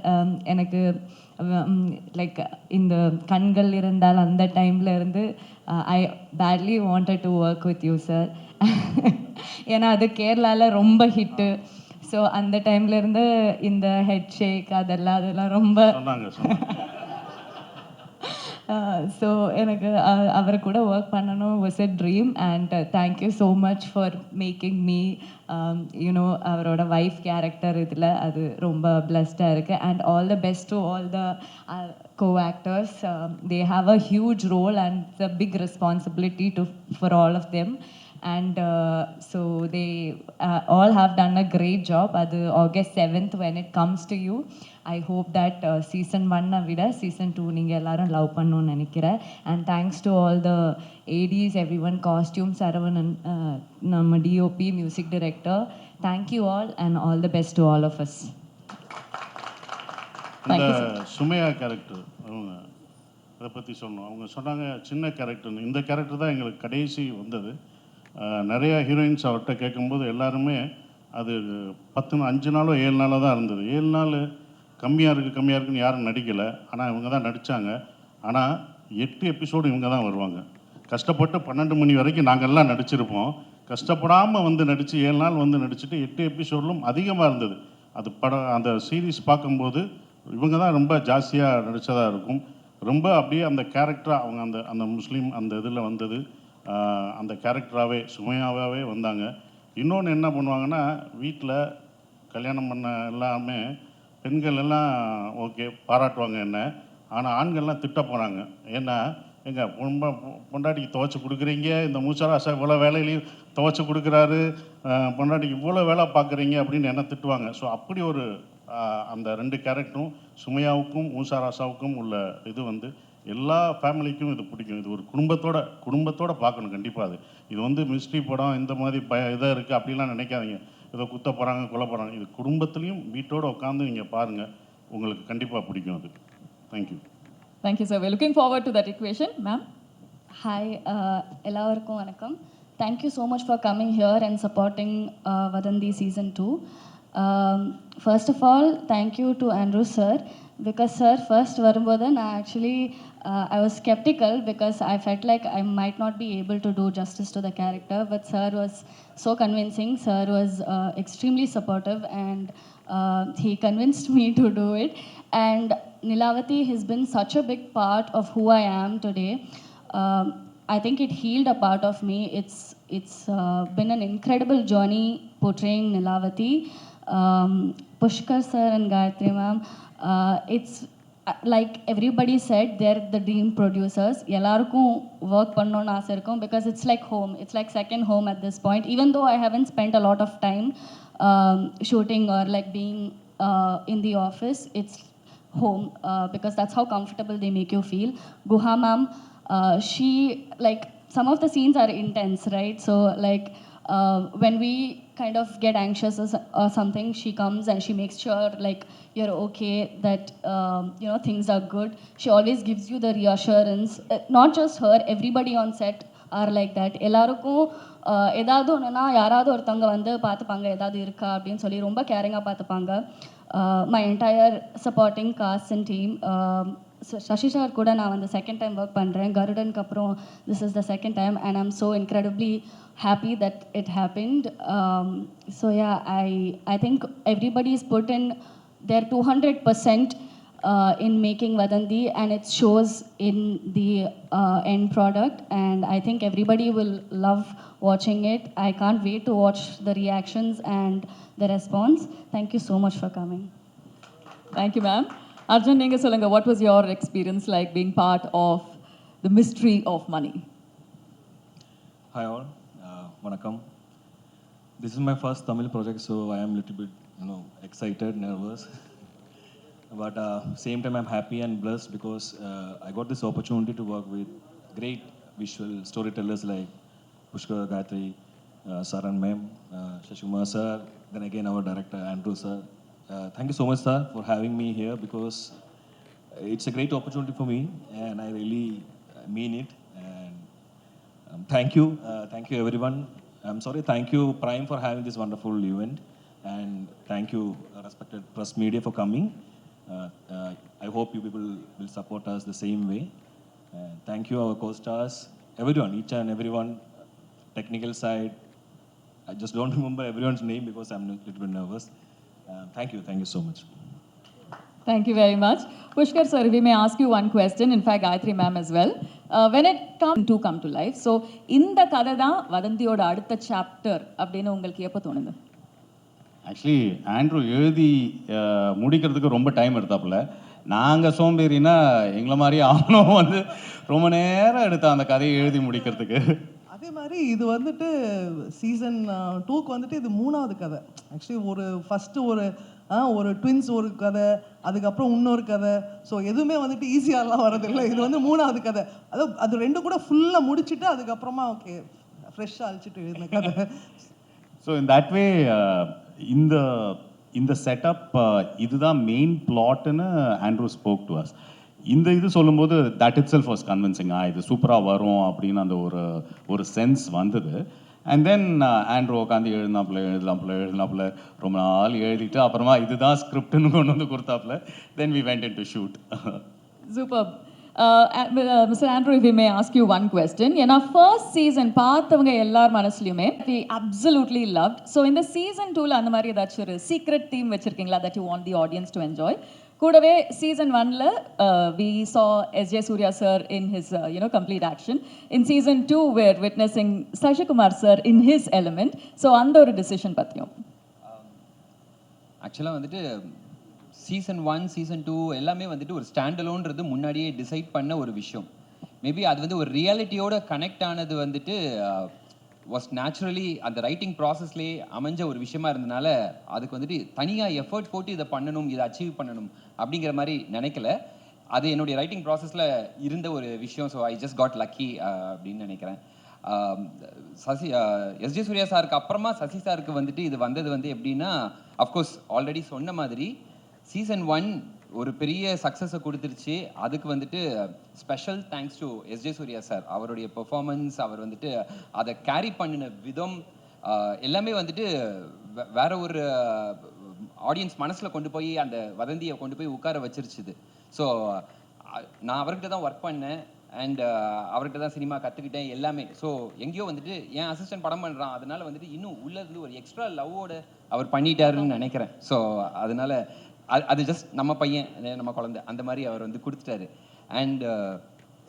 எனக்கு லைக் இந்த கண்கள் இருந்தால் அந்த டைமில் இருந்து ஐ badly wanted to work with you sir. ஏன்னா அது கேரளாவில் ரொம்ப ஹிட்டு. ஸோ அந்த டைம்லேருந்து இந்த ஹெட் ஷேக் அதெல்லாம் ரொம்ப ஸோ எனக்கு அவர் கூட ஒர்க் பண்ணணும் was a dream. And thank you so much for making me you know அவரோட ஒய்ஃப் கேரக்டர் இதில் அது ரொம்ப பிளஸ்டாக இருக்குது. And all the best to all the co-actors. They have a huge role and it's a big responsibility for all of them. And so they all have done a great job. Adu August 7th when it comes to you, I hope that season 1 vida season 2 neenga ellarum love pannonu nenikkira. And thanks to all the ADs, everyone, costume Saravanan, nama DOP, music director. Thank you all and all the best to all of us. இந்த சுமையா character அவங்க அதை பற்றி சொன்னோம். அவங்க சொன்னாங்க சின்ன கேரக்டர்னு. இந்த character தான் எங்களுக்கு கடைசி வந்தது. நிறையா ஹீரோயின்ஸ் அவர்கிட்ட கேட்கும்போது எல்லாருமே அது 5 நாளோ 7 நாளோ தான் இருந்தது. 7 நாள் கம்மியாக இருக்குன்னு யாரும் நடிக்கலை. ஆனால் இவங்க தான் நடித்தாங்க. ஆனால் 8 எபிசோடு இவங்க தான் வருவாங்க. கஷ்டப்பட்டு 12 மணி வரைக்கும் நாங்கள்லாம் நடிச்சிருப்போம். கஷ்டப்படாமல் வந்து நடித்து 7 நாள் வந்து நடிச்சுட்டு 8 எபிசோட்லும் அதிகமாக இருந்தது. அது அந்த சீரீஸ் பார்க்கும்போது இவங்க தான் ரொம்ப ஜாஸ்தியாக நடித்ததாக இருக்கும். ரொம்ப அப்படியே அந்த கேரக்டராக அவங்க அந்த முஸ்லீம் அந்த இதில் வந்தது. அந்த கேரக்டராகவே சுமையாகவே வந்தாங்க. இன்னொன்று என்ன பண்ணுவாங்கன்னா, வீட்டில் கல்யாணம் பண்ண எல்லாமே பெண்கள் எல்லாம் ஓகே பாராட்டுவாங்க என்ன. ஆனால் ஆண்கள்லாம் திட்ட போகிறாங்க. ஏன்னா எங்கள் பொண்டாட்டிக்கு துவைச்சி கொடுக்குறீங்க, இந்த மூச்சராசா இவ்வளோ வேலையிலையும் துவைச்சி கொடுக்குறாரு, பொண்டாட்டிக்கு இவ்வளோ வேலை பார்க்குறீங்க அப்படின்னு என்ன திட்டுவாங்க. ஸோ அப்படி ஒரு அந்த 2 கேரக்டரும் சுமையாவுக்கும் மூசாராசாவுக்கும் உள்ள இது வந்து எல்லா ஃபேமிலிக்கும் இது பிடிக்கும். இது ஒரு குடும்பத்தோட பார்க்கணும் கண்டிப்பாக. இது வந்து மிஸ்ட்ரி படம் இந்த மாதிரி இதாக இருக்குது அப்படிலாம் நினைக்காதீங்க. ஏதோ குத்த போகிறாங்க கொல்ல போகிறாங்க. இது குடும்பத்துலேயும் வீட்டோடு உட்காந்து நீங்கள் பாருங்கள், உங்களுக்கு கண்டிப்பாக பிடிக்கும் அது. Thank you. Thank you sir. we're looking forward to that equation. Ma'am, hi, எல்லாருக்கும் வணக்கம். Thank you so much for coming here and supporting வதந்தி season 2. First of all, thank you to Andrew sir, because sir first வரும்போது நான் actually I was skeptical because I felt like I might not be able to do justice to the character, but sir was so convincing. Sir was extremely supportive and he convinced me to do it. And Nilavati has been such a big part of who I am today. I think it healed a part of me. It's been an incredible journey portraying Nilavati. Pushkar sir and Gayatri ma'am, it's like everybody said, they're the dream producers. Ellarkum work pannonu aasa irukum because it's like home. It's like second home at this point. Even though I haven't spent a lot of time shooting or like being in the office, it's home because that's how comfortable they make you feel. Guha ma'am, she like some of the scenes are intense, right? So like When we kind of get anxious or something, she comes and she makes sure like you're okay, that you know, things are good. She always gives you the reassurance. Not just her, everybody on set are like that. எல்லாருக்கும் ஏதாவது ஒன்றுனா யாராவது ஒருத்தவங்க வந்து பார்த்துப்பாங்க, ஏதாவது இருக்கா அப்படின்னு சொல்லி ரொம்ப கேரிங்காக பார்த்துப்பாங்க. My entire supporting cast and team. Sasi sir கூட நான் வந்து செகண்ட் டைம் ஒர்க் பண்ணுறேன் கருடனுக்கு அப்புறம். This is the second time and I'm so incredibly happy that it happened. So yeah, I think everybody's put in their 200% in making Vadanthi, and it shows in the end product, and I think everybody will love watching it. I can't wait to watch the reactions and the response. Thank you so much for coming. Thank you, ma'am. Arjun, நீங்க சொல்லுங்க, what was your experience like being part of the mystery of money? Hi all, vanakkam. This is my first Tamil project, so I am a little bit, excited, nervous. But same time, I'm happy and blessed because I got this opportunity to work with great visual storytellers like Pushkar, Gayatri, Saran ma'am, Shashkumar sir, then again our director Andrew sir. Thank you so much, sir, for having me here because it's a great opportunity for me and I really mean it. And thank you everyone. I'm sorry, thank you Prime for having this wonderful event, and thank you respected press media for coming. I hope you people will support us the same way. Thank you our co-stars, everyone, each and everyone, technical side. I just don't remember everyone's name because I'm a little bit nervous. Thank you so much. Thank you very much. Pushkar sir, we may ask you one question, in fact Gayatri ma'am as well. When it come to life, so இந்த கதை தான் வதந்தியோட அடுத்த chapter அப்படின்னு உங்களுக்கு எப்போ தோணுது? Actually Andrew எழுதி முடிக்கிறதுக்கு ரொம்ப டைம் எடுத்தாப்புல. நாங்கள் சோம்பேறினா எங்களை மாதிரி அவனும் வந்து ரொம்ப நேரம் எடுத்தான் அந்த கதையை எழுதி முடிக்கிறதுக்கு. அதே மாதிரி இது வந்துட்டு சீசன் 2க்கு வந்துட்டு இது 3வது கதை. ஆக்சுவலி ஒரு ஃபஸ்ட்டு ஒரு ட்வின்ஸ் ஒரு கதை, அதுக்கப்புறம் இன்னொரு கதை. ஸோ எதுவுமே வந்துட்டு ஈஸியாகலாம் வரதில்லை. இது வந்து 3வது கதை. அது 2 கூட ஃபுல்லாக முடிச்சுட்டு அதுக்கப்புறமா ஓகே ஃப்ரெஷ்ஷாக அழிச்சிட்டு எழுதின கதை. ஸோ இன் தட் வே இந்த செட்டப் இதுதான் மெயின் பிளாட்னு ஆண்ட்ரூ ஸ்போக் டு அஸ். இந்த இது சொல்லும்போது that itself was convincing. இது சூப்பராக வரும் அப்படின்னு அந்த ஒரு சென்ஸ் வந்தது. அண்ட் தென் ஆண்ட்ரூ உட்காந்து எழுதினாப்புல ரொம்ப நாள் எழுதிட்டு அப்புறமா இதுதான் ஸ்கிரிப்ட்னு கொண்டு வந்து கொடுத்தாப்புல. Then we went in to shoot. Superb. Mr. Andrew, if we may ask you one question. ஏன்னா ஃபர்ஸ்ட் சீசன் பார்த்தவங்க எல்லார் மனசுலையுமே we absolutely loved. So இந்த சீசன் 2ல அந்த மாதிரி ஏதாச்சும் ஒரு சீக்ரெட் தீம் வச்சிருக்கீங்களா that you want the audience to enjoy? கூடவே season 1ல we saw S.J. Surya sir in his complete action. In season 2 we're witnessing Sashikumar sir in his element. So அந்த ஒரு decision பத்தியும். ஆக்சுவலாக வந்துட்டு சீசன் 1 சீசன் 2 எல்லாமே வந்துட்டு ஒரு ஸ்டாண்டலோன்றது முன்னாடியே டிசைட் பண்ண ஒரு விஷயம். மேபி அது வந்து ஒரு ரியாலிட்டியோட கனெக்ட் ஆனது வந்துட்டு வாஸ் நேச்சுரலி அந்த ரைட்டிங் ப்ராசஸ்லேயே அமைஞ்ச ஒரு விஷயமா இருந்தனால அதுக்கு வந்துட்டு தனியாக எஃபர்ட் போட்டு இதை பண்ணணும், இதை அச்சீவ் பண்ணணும் அப்படிங்கிற மாதிரி நினைக்கல. அது என்னுடைய ரைட்டிங் ப்ராசஸில் இருந்த ஒரு விஷயம். So I just got lucky அப்படின்னு நினைக்கிறேன். எஸ்ஜே சூர்யா சாருக்கு அப்புறமா சசி சாருக்கு வந்துட்டு இது வந்தது வந்து எப்படின்னா, அஃப்கோர்ஸ் ஆல்ரெடி சொன்ன மாதிரி சீசன் 1 ஒரு பெரிய சக்ஸஸை கொடுத்துருச்சு. அதுக்கு வந்துட்டு special thanks to SJ Suryah sir. அவருடைய பெர்ஃபார்மன்ஸ், அவர் வந்துட்டு அதை கேரி பண்ணின விதம் எல்லாமே வந்துட்டு வேற ஒரு ஆடியன்ஸ் மனசில் கொண்டு போய் அந்த வதந்தியை கொண்டு போய் உட்கார வச்சிருச்சுது. ஸோ நான் அவர்கிட்ட தான் ஒர்க் பண்ணேன் அண்ட் அவர்கிட்ட தான் சினிமா கற்றுக்கிட்டேன் எல்லாமே. ஸோ எங்கேயோ வந்துட்டு என் அசிஸ்டன்ட் படம் பண்ணுறான், அதனால வந்துட்டு இன்னும் உள்ளேருந்து ஒரு எக்ஸ்ட்ரா லவ்வோட அவர் பண்ணிட்டாருன்னு நினைக்கிறேன். ஸோ அதனால அது ஜஸ்ட் நம்ம பையன், நம்ம குழந்தை அந்த மாதிரி அவர் வந்து கொடுத்துட்டாரு. அண்ட்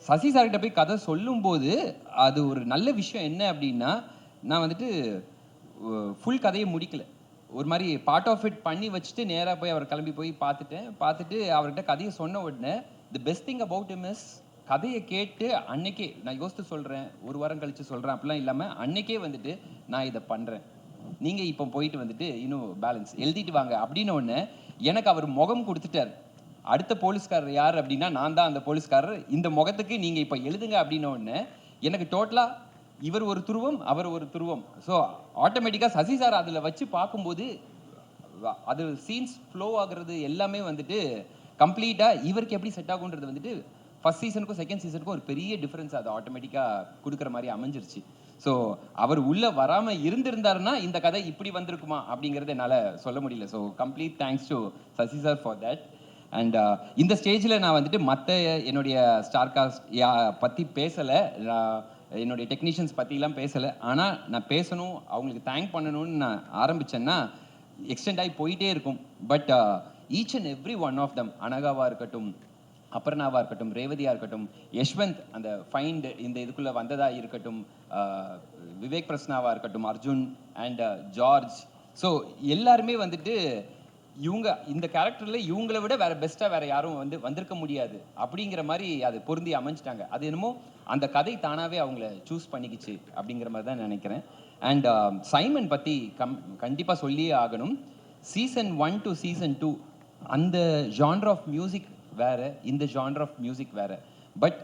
சசி சார்கிட்ட போய் கதை சொல்லும்போது அது ஒரு நல்ல விஷயம் என்ன அப்படின்னா, நான் வந்துட்டு ஃபுல் கதையை முடிக்கல, ஒரு மாதிரி பார்ட் ஆஃப் இட் பண்ணி வச்சுட்டு நேராக போய் அவர் கிளம்பி போய் பார்த்துட்டு அவர்கிட்ட கதையை சொன்ன உடனே the best thing about him is கதையை கேட்டு அன்னைக்கே நான் யோசித்து சொல்கிறேன், ஒரு வாரம் கழித்து சொல்கிறேன் அப்படிலாம் இல்லாமல் அன்னைக்கே வந்துட்டு நான் இதை பண்ணுறேன், நீங்கள் இப்போ போயிட்டு வந்துட்டு இன்னும் பேலன்ஸ் எழுதிட்டு வாங்க அப்படின்னு ஒன்று எனக்கு அவர் முகம் கொடுத்துட்டார். அடுத்த போலீஸ்காரர் யார் அப்படின்னா நான் தான் அந்த போலீஸ்காரர், இந்த முகத்துக்கு நீங்கள் இப்போ எழுதுங்க அப்படின்னு ஒன்று எனக்கு டோட்டலாக இவர் ஒரு துருவம் அவர் ஒரு துருவம். ஸோ ஆட்டோமேட்டிக்காக சசி சார் அதில் வச்சு பார்க்கும்போது அது சீன்ஸ் ஃப்ளோ ஆகுறது எல்லாமே வந்துட்டு கம்ப்ளீட்டாக இவருக்கு எப்படி செட் ஆகுன்றது வந்துட்டு ஃபர்ஸ்ட் சீசனுக்கும் செகண்ட் சீசனுக்கும் ஒரு பெரிய டிஃப்ரென்ஸ் அது ஆட்டோமேட்டிக்காக கொடுக்குற மாதிரி அமைஞ்சிருச்சு. ஸோ அவர் உள்ளே வராமல் இருந்திருந்தாருன்னா இந்த கதை இப்படி வந்திருக்குமா அப்படிங்கிறது என்னால் சொல்ல முடியல. So complete thanks to Sasi sir for that. And இந்த ஸ்டேஜில் நான் வந்துட்டு மற்ற என்னுடைய ஸ்டார் காஸ்ட் பற்றி பேசலை, என்னுடைய டெக்னீஷியன்ஸ் பற்றிலாம் பேசலை. ஆனால் நான் பேசணும், அவங்களுக்கு தேங்க் பண்ணணும்னு நான் ஆரம்பித்தேன்னா எக்ஸ்டெண்ட் ஆகி போயிட்டே இருக்கும். But each and every one of them, அனகாவாக இருக்கட்டும், அபர்ணாவாக இருக்கட்டும், ரேவதியாக இருக்கட்டும், யஷ்வந்த் அந்த ஃபைண்ட் இந்த இதுக்குள்ளே வந்ததாக இருக்கட்டும், விவேக் பிரசன்னாவாக இருக்கட்டும், அர்ஜுன் அண்ட் ஜார்ஜ். ஸோ எல்லாருமே வந்துட்டு இவங்க இந்த கேரக்டரில் இவங்கள விட வேறு பெஸ்ட்டாக வேறு யாரும் வந்திருக்க முடியாது அப்படிங்கிற மாதிரி அது பொருந்தி அமைஞ்சிட்டாங்க. அது என்னமோ அந்த கதை தானாகவே அவங்கள சூஸ் பண்ணிக்கிச்சு அப்படிங்கிற மாதிரி தான் நினைக்கிறேன். அண்ட் சைமன் பற்றி கண்டிப்பாக சொல்லியே ஆகணும். சீசன் 1 to சீசன் 2 அந்த ஜான்ர் ஆஃப் மியூசிக் வேறு, இந்த ஜான்ர் ஆஃப் மியூசிக் வேறு. பட்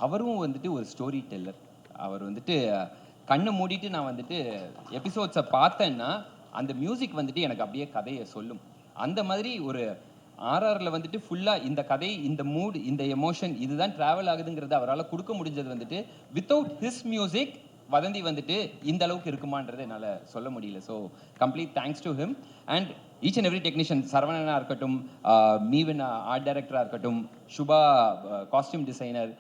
அவரும் வந்துட்டு ஒரு ஸ்டோரி டெல்லர். அவர் வந்துட்டு கண்ணை மூடிட்டு நான் வந்துட்டு எபிசோட்ஸை பார்த்தேன்னா அந்த மியூசிக் வந்துட்டு எனக்கு அப்படியே கதையை சொல்லும். அந்த மாதிரி ஒரு ஆர்ஆரில் வந்துட்டு ஃபுல்லாக இந்த கதை, இந்த மூட், இந்த எமோஷன் இதுதான் ட்ராவல் ஆகுதுங்கிறது அவரால் கொடுக்க முடிஞ்சது வந்துட்டு வித்தவுட் ஹிஸ் மியூசிக் வதந்தி வந்துட்டு இந்த அளவுக்கு இருக்குமான்றது என்னால் சொல்ல முடியல. So complete thanks to him. And each and every technician, சரவணனாக இருக்கட்டும், மீவன் ஆர்ட் டைரக்டராக இருக்கட்டும், சுபா காஸ்டியூம் டிசைனர்,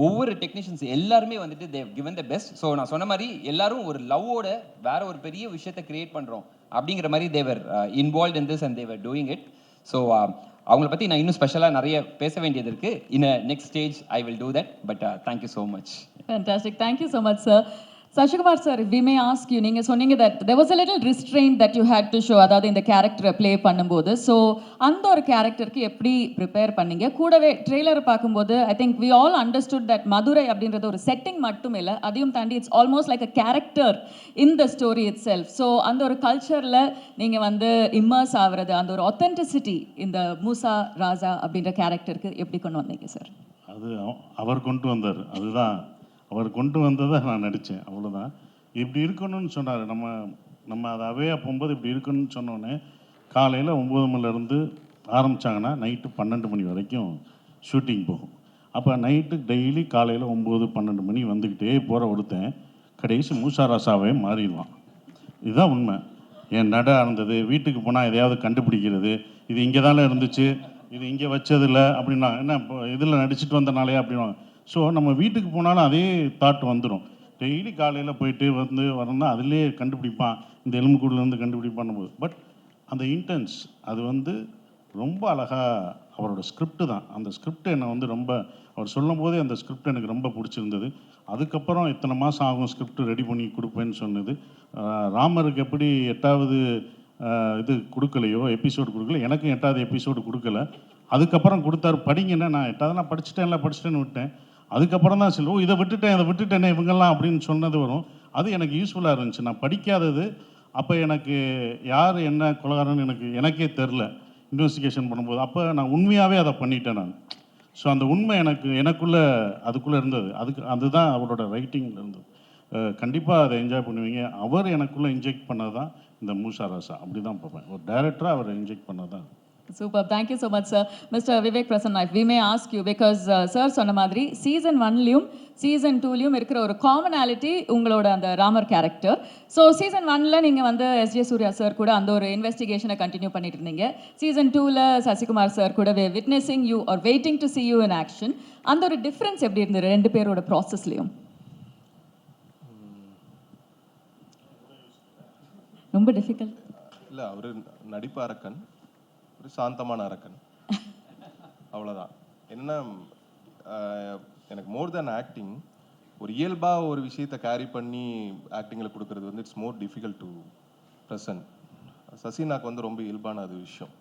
ஒவ்வொரு டெக்னீஷியன்ஸ் எல்லாருமே வந்துட்டு they've given the best. So நான் சொன்ன மாதிரி எல்லாரும் ஒரு லவ்வோட வேற ஒரு பெரிய விஷயத்தை கிரியேட் பண்ணுறோம் அப்படிங்கிற மாதிரி they're involve in this and they're doing it. So அவங்கள பற்றி நான் இன்னும் ஸ்பெஷலாக நிறைய பேச வேண்டியது இருக்குது. In next stage I will do that. But thank you so much. Fantastic. Thank you so much, sir. Sashikumar sir, if we may ask you, நீங்க சொன்னீங்க that there was a little restraint that you had to show, அதாவது இந்த கேரக்டரை play பண்ணும்போது. So அந்த ஒரு கேரக்டருக்கு எப்படி ப்ரிப்பேர் பண்ணீங்க? கூடவே ட்ரெய்லர் பார்க்கும்போது I think we all understood that Madurai அப்படின்றது ஒரு செட்டிங் மட்டும் இல்லை, அதையும் தாண்டி it's almost like a character in the story itself. So அந்த ஒரு கல்ச்சரில் நீங்கள் வந்து இம்மர்ஸ் ஆகிறது, அந்த ஒரு ஒத்தென்டிசிட்டி இந்த மூசா ராஜா அப்படின்ற கேரக்டருக்கு எப்படி கொண்டு வந்தீங்க சார்? அது அவர் கொண்டு வந்தார். அதுதான் அவர் கொண்டு வந்ததை நான் நடித்தேன், அவ்வளோதான். இப்படி இருக்கணும்னு சொன்னார். நம்ம அதை அவையாக போகும்போது இப்படி இருக்கணும்னு சொன்னோன்னே காலையில் 9 மணிலேருந்து ஆரம்பித்தாங்கன்னா நைட்டு 12 மணி வரைக்கும் ஷூட்டிங் போகும். அப்போ நைட்டு டெய்லி காலையில் 9-12 மணி வந்துக்கிட்டே போகிற ஒருத்தன் கடைசி மூசா ராசாவே மாறிடுவான். இதுதான் உண்மை. என் நட இருந்தது, வீட்டுக்கு போனால் எதையாவது கண்டுபிடிக்கிறது, இது இங்கே தானே இருந்துச்சு, இது இங்கே வச்சதில்ல அப்படின்னா என்ன இப்போ இதில் நடிச்சுட்டு வந்தனாலே அப்படின்னா. ஸோ நம்ம வீட்டுக்கு போனாலும் அதே தாட் வந்துடும். டெய்லி காலையில் போயிட்டு வரணும்னா அதிலே கண்டுபிடிப்பான், இந்த எலும்புக்கூடுலேருந்து கண்டுபிடிப்பான்னு போது. பட் அந்த இன்டென்ஸ் அது ரொம்ப அழகாக அவரோட ஸ்கிரிப்டு தான். அந்த ஸ்கிரிப்ட் என்னை ரொம்ப அவர் சொல்லும் போதே அந்த ஸ்கிரிப்ட் எனக்கு ரொம்ப பிடிச்சிருந்தது. அதுக்கப்புறம் இத்தனை மாதம் ஆகும் ஸ்கிரிப்ட் ரெடி பண்ணி கொடுப்பேன்னு சொன்னது. ராமருக்கு எப்படி 8வது இது கொடுக்கலையோ, எபிசோடு கொடுக்கல, எனக்கும் 8வது எபிசோடு கொடுக்கல. அதுக்கப்புறம் கொடுத்தாரு, படிங்கன்னா நான் 8வது படிச்சுட்டேன்னு விட்டேன். அதுக்கப்புறம் தான் சரி, இதை விட்டுட்டேனே இவங்கெல்லாம் அப்படின்னு சொன்னது வரும். அது எனக்கு யூஸ்ஃபுல்லாக இருந்துச்சு. நான் படிக்காதது அப்போ எனக்கு யார் என்ன கொலகாரன்னு எனக்கே தெரில இன்வெஸ்டிகேஷன் பண்ணும்போது. அப்போ நான் உண்மையாகவே அதை பண்ணிட்டேன் நான். ஸோ அந்த உண்மை அதுக்குள்ளே இருந்தது. அதுதான் அவரோட ரைட்டிங்கில் இருந்தது. கண்டிப்பாக அதை என்ஜாய் பண்ணுவீங்க. அவர் எனக்குள்ளே இன்ஜெக்ட் பண்ணது தான் இந்த மூசா ராசா. அப்படி தான் பார்ப்பேன். ஒரு டைரக்டராக அவர் இன்ஜெக்ட் பண்ணது தான். Super. Thank you so much, sir. Mr. Vivek Prasanna, if we may ask you, because sir சொன்ன மாதிரி சீசன் 1லையும் சீசன் 2லையும் இருக்கிற ஒரு காமனாலிட்டி உங்களோட அந்த ராமர் கேரக்டர். ஸோ சீசன் 1ல நீங்கள் வந்து எஸ்ஜே சூர்யா சார் கூட அந்த ஒரு இன்வெஸ்டிகேஷனை கண்டினியூ பண்ணிட்டு இருந்தீங்க. சீசன் 2ல சசிகுமார் சார் கூட witnessing you are waiting to see you in action. அந்த ஒரு டிஃப்ரென்ஸ் எப்படி இருந்தது ரெண்டு பேரோட ப்ராசஸ்லையும்? ரொம்ப டிஃபிகல்ட் இல்லை, அவர் நடிப்பு அரக்கன், ஒரு சாந்தமான அரக்கன், அவ்வளோதான். என்ன எனக்கு மோர் தேன் ஆக்டிங், ஒரு இயல்பாக ஒரு விஷயத்தை கேரி பண்ணி ஆக்டிங்கில் கொடுக்கறது it's more difficult to present. சசினாக்கு ரொம்ப இயல்பான அது விஷயம்.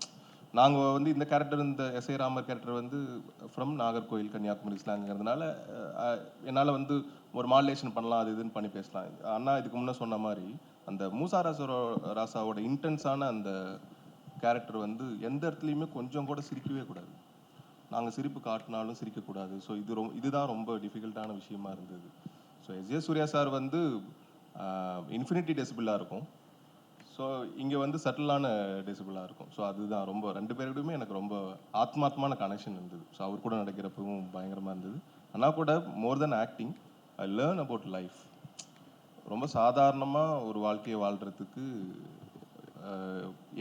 நாங்கள் இந்த கேரக்டர், இந்த S A Ramar character from Nagercoil Kanyakumari ஸ்லாங்கிறதுனால என்னால் ஒரு மாடுலேஷன் பண்ணலாம், அது இதுன்னு பண்ணி பேசலாம். அண்ணா இதுக்கு முன்னே சொன்ன மாதிரி அந்த மூசா ராசாவோட இன்டென்ஸான அந்த கேரக்டர் எந்த இடத்துலையுமே கொஞ்சம் கூட சிரிக்கவே கூடாது. நாங்கள் சிரிப்பு காட்டினாலும் சிரிக்கக்கூடாது. ஸோ இதுதான் ரொம்ப டிஃபிகல்ட்டான விஷயமா இருந்தது. ஸோ எஸ்ஜே சூர்யா சார் வந்து இன்ஃபினிட்டி டெசிபிளாக இருக்கும். ஸோ இங்கே வந்து சட்டிலான டெசிபிளாக இருக்கும். ஸோ அதுதான் ரொம்ப 2 பேருக்குமே எனக்கு ரொம்ப ஆத்மார்த்தமான கனெக்ஷன் இருந்தது. ஸோ அவர் கூட நடக்கிறப்பவும் பயங்கரமாக இருந்தது. ஆனால் கூட more then acting I learn about life. ரொம்ப சாதாரணமாக ஒரு வாழ்க்கையை வாழ்கிறதுக்கு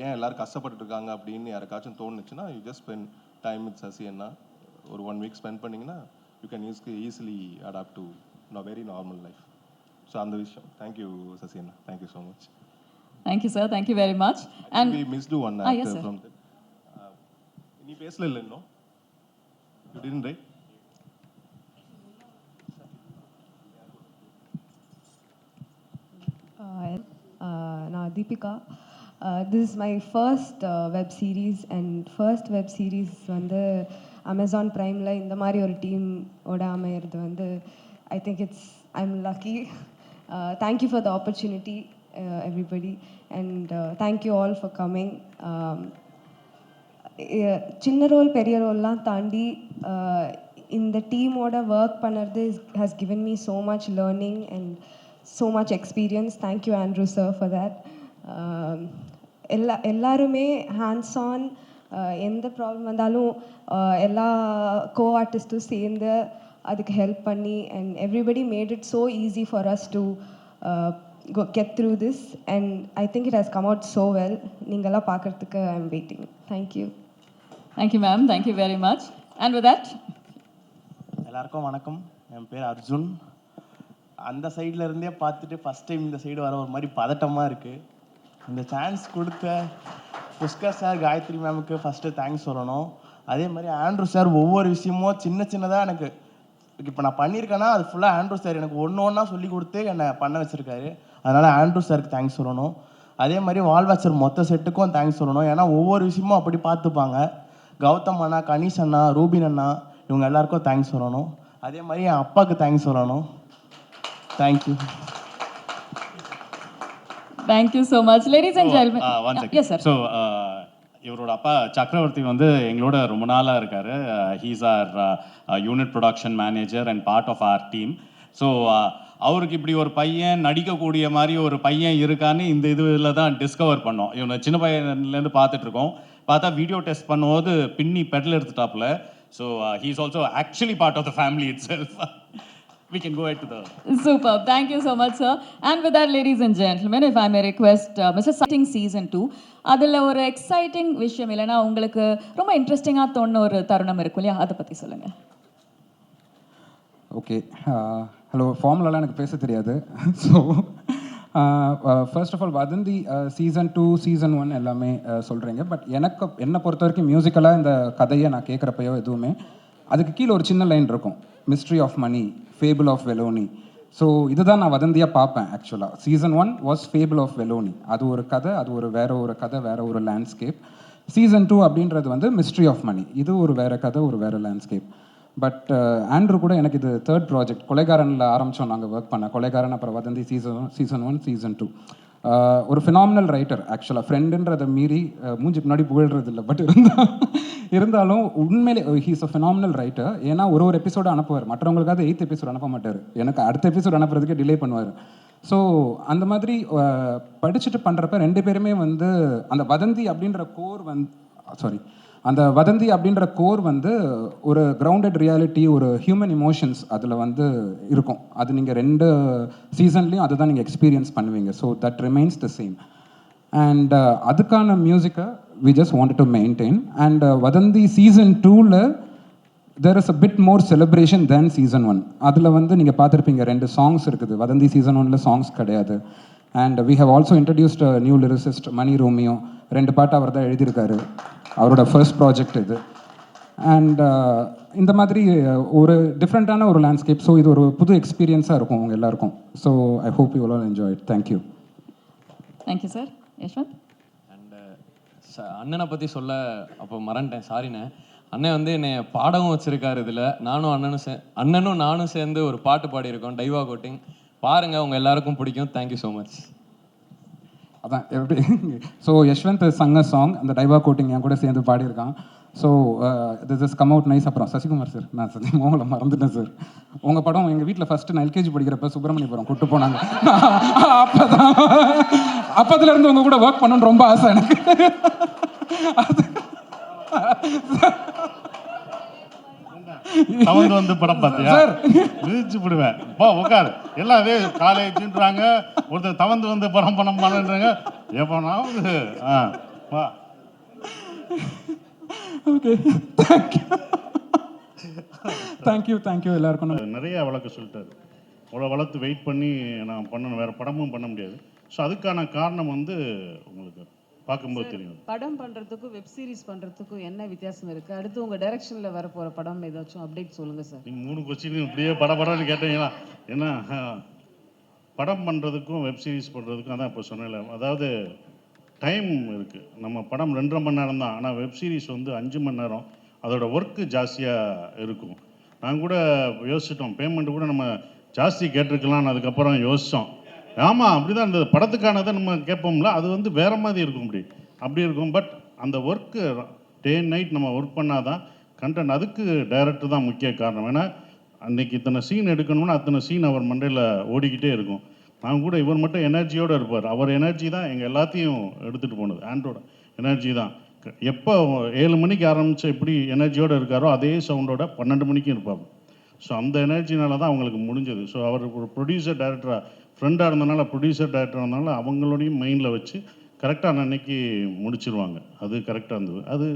ஏன் எல்லோரும் கஷ்டப்பட்டு இருக்காங்க அப்படின்னு யாருக்காச்சும் தோணுச்சுன்னா you just spend time with Sasi அண்ணா. ஒரு 1 வீக் ஸ்பெண்ட் பண்ணிங்கன்னா you can easily adapt to very normal life. So அந்த விஷயம். தேங்க்யூ சசி அண்ணா, thank you so much. Thank you, sir. Thank you very much. And we missed one yes, actor sir. from the நீ பேசல இல்ல இன்னும்? You didn't, right? நான் Deepika. This is my first web series and first web series வந்து Amazon Primeல இந்த மாதிரி ஒரு team ஓட அமையிறது வந்து I think I'm lucky. Thank you for the opportunity, everybody, and thank you all for coming. சின்ன role பெரிய ரோல்லாம் தாண்டி இந்த டீமோட ஒர்க் பண்ணுறது has given me so much learning and so much experience. Thank you, Andrew sir, for that. எல்லாருமே hands on, எந்த problem வந்தாலும் எல்லா கோ ஆர்டிஸ்ட்டும் சேர்ந்து அதுக்கு ஹெல்ப் பண்ணி and everybody made it so easy for us to get through this, and I think it has come out so well. நீங்களாம் பார்க்கறதுக்கு I'm waiting. Thank you. thank you, ma'am. Thank you very much. And with that, எல்லாருக்கும் வணக்கம். என் பேர் அர்ஜுன். அந்த சைடில் இருந்தே பார்த்துட்டு first time இந்த சைடு வர ஒரு மாதிரி பதட்டமாக இருக்குது. இந்த சான்ஸ் கொடுத்த புஷ்கர் சார், காயத்ரி மேமுக்கு ஃபஸ்ட்டு தேங்க்ஸ் சொல்லணும். அதே மாதிரி ஆண்ட்ரூ சார் ஒவ்வொரு விஷயமும் சின்னதாக எனக்கு இப்போ நான் பண்ணியிருக்கேன்னா அது ஃபுல்லாக ஆண்ட்ரூ சார் எனக்கு ஒன்றா சொல்லி கொடுத்து என்னை பண்ண வச்சுருக்காரு. அதனால் ஆண்ட்ரூ சாருக்கு தேங்க்ஸ் சொல்லணும். அதே மாதிரி வால்வாச்சர் மொத்த செட்டுக்கும் தேங்க்ஸ் சொல்லணும். ஏன்னா ஒவ்வொரு விஷயமும் அப்படி பார்த்துப்பாங்க. கௌதம் அண்ணா, கணேஷ் அண்ணா, ரூபின் அண்ணா, இவங்க எல்லாருக்கும் தேங்க்ஸ் சொல்லணும். அதே மாதிரி என் அப்பாவுக்கு தேங்க்ஸ் சொல்லணும். Thank you. thank you so much, ladies and gentlemen. One second. Yes, sir. So, இவரோட அப்பா சக்கரவர்த்தி வந்து எங்களோட ரொம்ப நாளாக இருக்காரு. He's our unit production manager and part of our team. So அவருக்கு இப்படி ஒரு பையன் நடிக்கக்கூடிய மாதிரி ஒரு பையன் இருக்கான்னு இந்த இதில் தான் டிஸ்கவர் பண்ணோம். இவனை சின்ன பையன்லேருந்து பார்த்துட்ருக்கோம். பார்த்தா வீடியோ டெஸ்ட் பண்ணும்போது பின்னி பெடல் எடுத்துட்டாப்புல. So he is also actually part of the family itself. We can go ahead to the... Superb. Thank you so much, sir. And with that, ladies and gentlemen, if I may request, Mr. Exciting Season 2, அதில் ஒரு exciting விஷயம் இல்லைன்னா உங்களுக்கு ரொம்ப இன்ட்ரெஸ்டிங்காக தோணுன ஒரு தருணம் இருக்கும் இல்லையா, அதை பற்றி சொல்லுங்கள். Okay, hello. ஃபார்முலாலாம் எனக்கு பேச தெரியாது. ஸோ ஃபர்ஸ்ட் ஆஃப் ஆல் வதந்தி சீசன் 2 சீசன் 1 எல்லாமே சொல்கிறீங்க. பட் என்னை பொறுத்த வரைக்கும் மியூசிக்கலாக இந்த கதையை நான் கேட்குறப்பையோ எதுவுமே அதுக்கு கீழே ஒரு சின்ன லைன் இருக்கும், mystery of Mani, fable of Velonie. So இதுதான் நான் வதந்தியாக பார்ப்பேன். ஆக்சுவலாக season 1 was fable of Velonie. அது ஒரு கதை, அது ஒரு வேற ஒரு கதை, வேற ஒரு லேண்ட்ஸ்கேப். சீசன் 2 அப்படின்றது வந்து மிஸ்ட்ரி ஆஃப் மணி. இது ஒரு வேற கதை, ஒரு வேற லேண்ட்ஸ்கேப். பட் ஆண்ட்ரூ கூட எனக்கு இது 3rd ப்ராஜெக்ட். கொலைகாரனில் ஆரம்பித்தோம் நாங்கள் ஒர்க் பண்ண. கொலைகாரன், அப்புறம் வதந்தி சீசன் 1 சீசன் 2. ஒரு ஃபினாமினல் ரைட்டர் ஆக்சுவலாக. ஃப்ரெண்டுன்றதை மீறி மூஞ்சி முன்னாடி புகழ்றது இல்லை. பட் இருந்தாலும் உண்மையிலே ஹீஸ் அ ஃபினாமினல் ரைட்டர். ஏன்னா ஒரு எபிசோடு அனுப்புவார், மற்றவங்களுக்காவது 8th எபிசோட் அனுப்ப மாட்டார். எனக்கு அடுத்த எபிசோட் அனுப்புறதுக்கே டிலே பண்ணுவார். ஸோ அந்த மாதிரி படிச்சுட்டு பண்ணுறப்ப 2 பேருமே வந்து அந்த வதந்தி அப்படின்ற கோர் வந்து ஒரு கிரவுண்டட் ரியாலிட்டி, ஒரு ஹியூமன் இமோஷன்ஸ் அதில் வந்து இருக்கும். அது நீங்கள் 2 சீசன்லேயும் அதை தான் நீங்கள் எக்ஸ்பீரியன்ஸ் பண்ணுவீங்க. So that remains the same. And அதுக்கான மியூசிக்கை we just wanted to maintain. And Vadhandhi season 2ல there is a bit more celebration than season 1. அதில் வந்து நீங்கள் பார்த்துருப்பீங்க 2 சாங்ஸ் இருக்குது. வதந்தி சீசன் 1ல சாங்ஸ் கிடையாது. And we have also introduced a new lyricist, Mani Romeo. 2 பாட்டு அவர் தான் எழுதியிருக்காரு. அவரோட ஃபர்ஸ்ட் ப்ராஜெக்ட் இது. அண்ட் இந்த மாதிரி ஒரு டிஃப்ரெண்ட்டான ஒரு லேண்ட்ஸ்கேப். ஸோ இது ஒரு புது எக்ஸ்பீரியன்ஸாக இருக்கும் உங்கள் எல்லாருக்கும். So I hope you all enjoy it. Thank you. Thank you sir. Yashwanth. And அண்ணனை பற்றி சொல்ல அப்போ மறந்துட்டேன், சாரிண்ணே. அண்ணன் வந்து என்னை பாடவும் வச்சுருக்காரு. இதில் அண்ணனும் நானும் சேர்ந்து ஒரு பாட்டு பாடியிருக்கோம், டைவா கோட்டிங். பாருங்கள், உங்கள் எல்லாருக்கும் பிடிக்கும். Thank you so much. அதான் எப்படி. ஸோ யஷ்வந்த் சங்க சாங், அந்த டைவா கோட்டிங் என் கூட சேர்ந்து பாடியிருக்கான். So this is come out nice. அப்புறம் சசிகுமார் சார், நான் சத்தியமாக உங்களை மறந்துட்டேன் சார். உங்கள் படம் எங்கள் வீட்டில் ஃபஸ்ட்டு நான் எல்கேஜி படிக்கிறப்ப சுப்பிரமணியபுரம் கூட்டு போனாங்க. அப்போதுலேருந்து உங்கள் கூட ஒர்க் பண்ணணும்னு ரொம்ப ஆசை எனக்கு. தவந்து வந்து படம் பார்த்தியா சார் விதிச்சு விடுவேன். போ உட்காரு. எல்லாம் அதே காலேஜ்ன்றாங்க, ஒருத்தர் தவந்து வந்து படம் பண்ணுறாங்க. எப்போனாவது வா. ஓகே, தேங்க்யூ எல்லாருக்கும். நிறைய வளர்க்க சொல்லிட்டாரு. அவ்வளோ வளர்த்து வெயிட் பண்ணி நான் பண்ணணும், வேறு படமும் பண்ண முடியாது. ஸோ அதுக்கான காரணம் வந்து உங்களுக்கு பார்க்கும்போது தெரியும். படம் பண்ணுறதுக்கும் வெப் சீரிஸ் பண்ணுறதுக்கும் என்ன வித்தியாசம் இருக்குது? அடுத்து உங்கள் டைரக்ஷனில் வர போகிற படம் ஏதாச்சும் அப்டேட் சொல்லுங்கள் சார். நீங்கள் 3 கொஸ்டின் இப்படியே படம்னு கேட்டீங்களா? ஏன்னா படம் பண்ணுறதுக்கும் வெப் சீரிஸ் பண்ணுறதுக்கும் அதான் இப்போ சொன்னேன்ல, அதாவது டைம் இருக்குது. நம்ம படம் 2.5 மணி நேரம் தான், ஆனால் வெப் சீரிஸ் வந்து 5 மணி நேரம். அதோட ஒர்க்கு ஜாஸ்தியாக இருக்கும். நாங்கள் கூட யோசிச்சிட்டோம், பேமெண்ட் கூட நம்ம ஜாஸ்தி கேட்டிருக்கலாம்னு அதுக்கப்புறம் யோசித்தோம். ஆமாம், அப்படி தான் இருந்தது. படத்துக்கானதை நம்ம கேட்போம்ல, அது வந்து வேறு மாதிரி இருக்கும், அப்படி இருக்கும். பட் அந்த ஒர்க்கு டே அண்ட் நைட் நம்ம ஒர்க் பண்ணால் தான் கண்டென்ட். அதுக்கு டைரக்டர் தான் முக்கிய காரணம். ஏன்னா அன்றைக்கி இத்தனை சீன் எடுக்கணும்னா அத்தனை சீன் அவர் மண்டையில் ஓடிக்கிட்டே இருக்கும். நான் கூட இவர் மட்டும் எனர்ஜியோடு இருப்பார். அவர் எனர்ஜி தான் எங்கள் எல்லாத்தையும் எடுத்துகிட்டு போனது. ஆண்ட்ரோட எனர்ஜி தான். எப்போ 7 மணிக்கு ஆரம்பித்து எப்படி எனர்ஜியோடு இருக்காரோ அதே சவுண்டோட 12 மணிக்கும் இருப்பார். ஸோ அந்த எனர்ஜினால தான் அவங்களுக்கு முடிஞ்சது. ஸோ அவர் ஒரு ப்ரொடியூசர் டைரக்டராக ஃப்ரெண்டாக இருந்தனால, ப்ரொடியூசர் டைரக்டராக இருந்தனால அவங்களோடையும் மைண்டில் வச்சு கரெக்டாக அன்னைக்கு முடிச்சிருவாங்க. அது கரெக்டாக இருந்தது. அது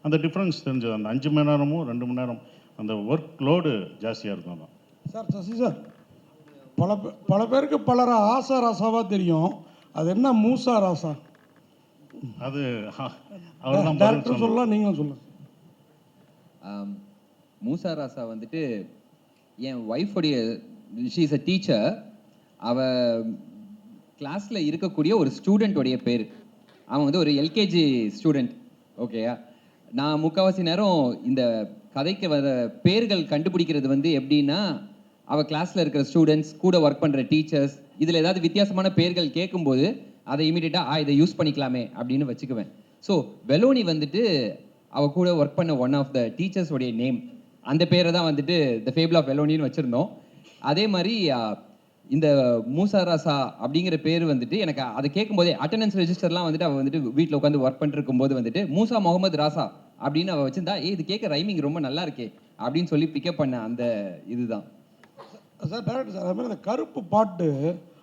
அந்த டிஃப்ரென்ஸ் தெரிஞ்சது. அந்த 5 மணி நேரமும் 2 மணி நேரம் அந்த ஒர்க் லோடு ஜாஸ்தியாக இருக்கும். தான் சார். சசி சார், பல பேருக்கு பலரை ஆசா ராசாவாக தெரியும். அது என்ன மூசா ராசா? அது அவர் தான் டேரக்டர் சொல்லலாம், நீங்களும் சொல்லலாம். மூசா ராசா வந்துட்டு என் ஒய்ஃபுடைய, ஷீ இஸ் அ டீச்சர். அவள் கிளாஸில் இருக்கக்கூடிய ஒரு ஸ்டூடெண்ட்டோடைய பேர். அவன் வந்து ஒரு எல்கேஜி ஸ்டூடெண்ட். ஓகேயா, நான் முக்கால்வாசி நேரம் இந்த கதைக்கு வர பேர்கள் கண்டுபிடிக்கிறது வந்து எப்படின்னா, அவள் கிளாஸில் இருக்கிற ஸ்டூடெண்ட்ஸ் கூட ஒர்க் பண்ணுற டீச்சர்ஸ் இதில் ஏதாவது வித்தியாசமான பேர்கள் கேட்கும்போது அதை இமீடியட்டாக இதை யூஸ் பண்ணிக்கலாமே அப்படின்னு வச்சுக்குவேன். ஸோ வெலோனி வந்துட்டு அவள் கூட ஒர்க் பண்ண ஒன் ஆஃப் த டீச்சர்ஸோடைய நேம். அந்த பேரை தான் வந்துட்டு த ஃபேபிள் ஆஃப் வெலோனின்னு வச்சுருந்தோம். அதே மாதிரி இந்த மூசா ராசா அப்படிங்கிற பேர் வந்துட்டு எனக்கு அதை கேட்கும்போதே அட்டண்டன்ஸ் ரெஜிஸ்டர்லாம் வந்துட்டு அவள் வந்துட்டு வீட்டில் உட்காந்து ஒர்க் பண்ணிருக்கும் போது வந்துட்டு மூசா முகமது ராசா அப்படின்னு அவள் வச்சிருந்தா, இது கேட்க ரைமிங் ரொம்ப நல்லா இருக்கே அப்படின்னு சொல்லி பிக்கப் பண்ண அந்த இதுதான் சார். டேரக்டர் சார், அதுமாதிரி அந்த கருப்பு பாட்டு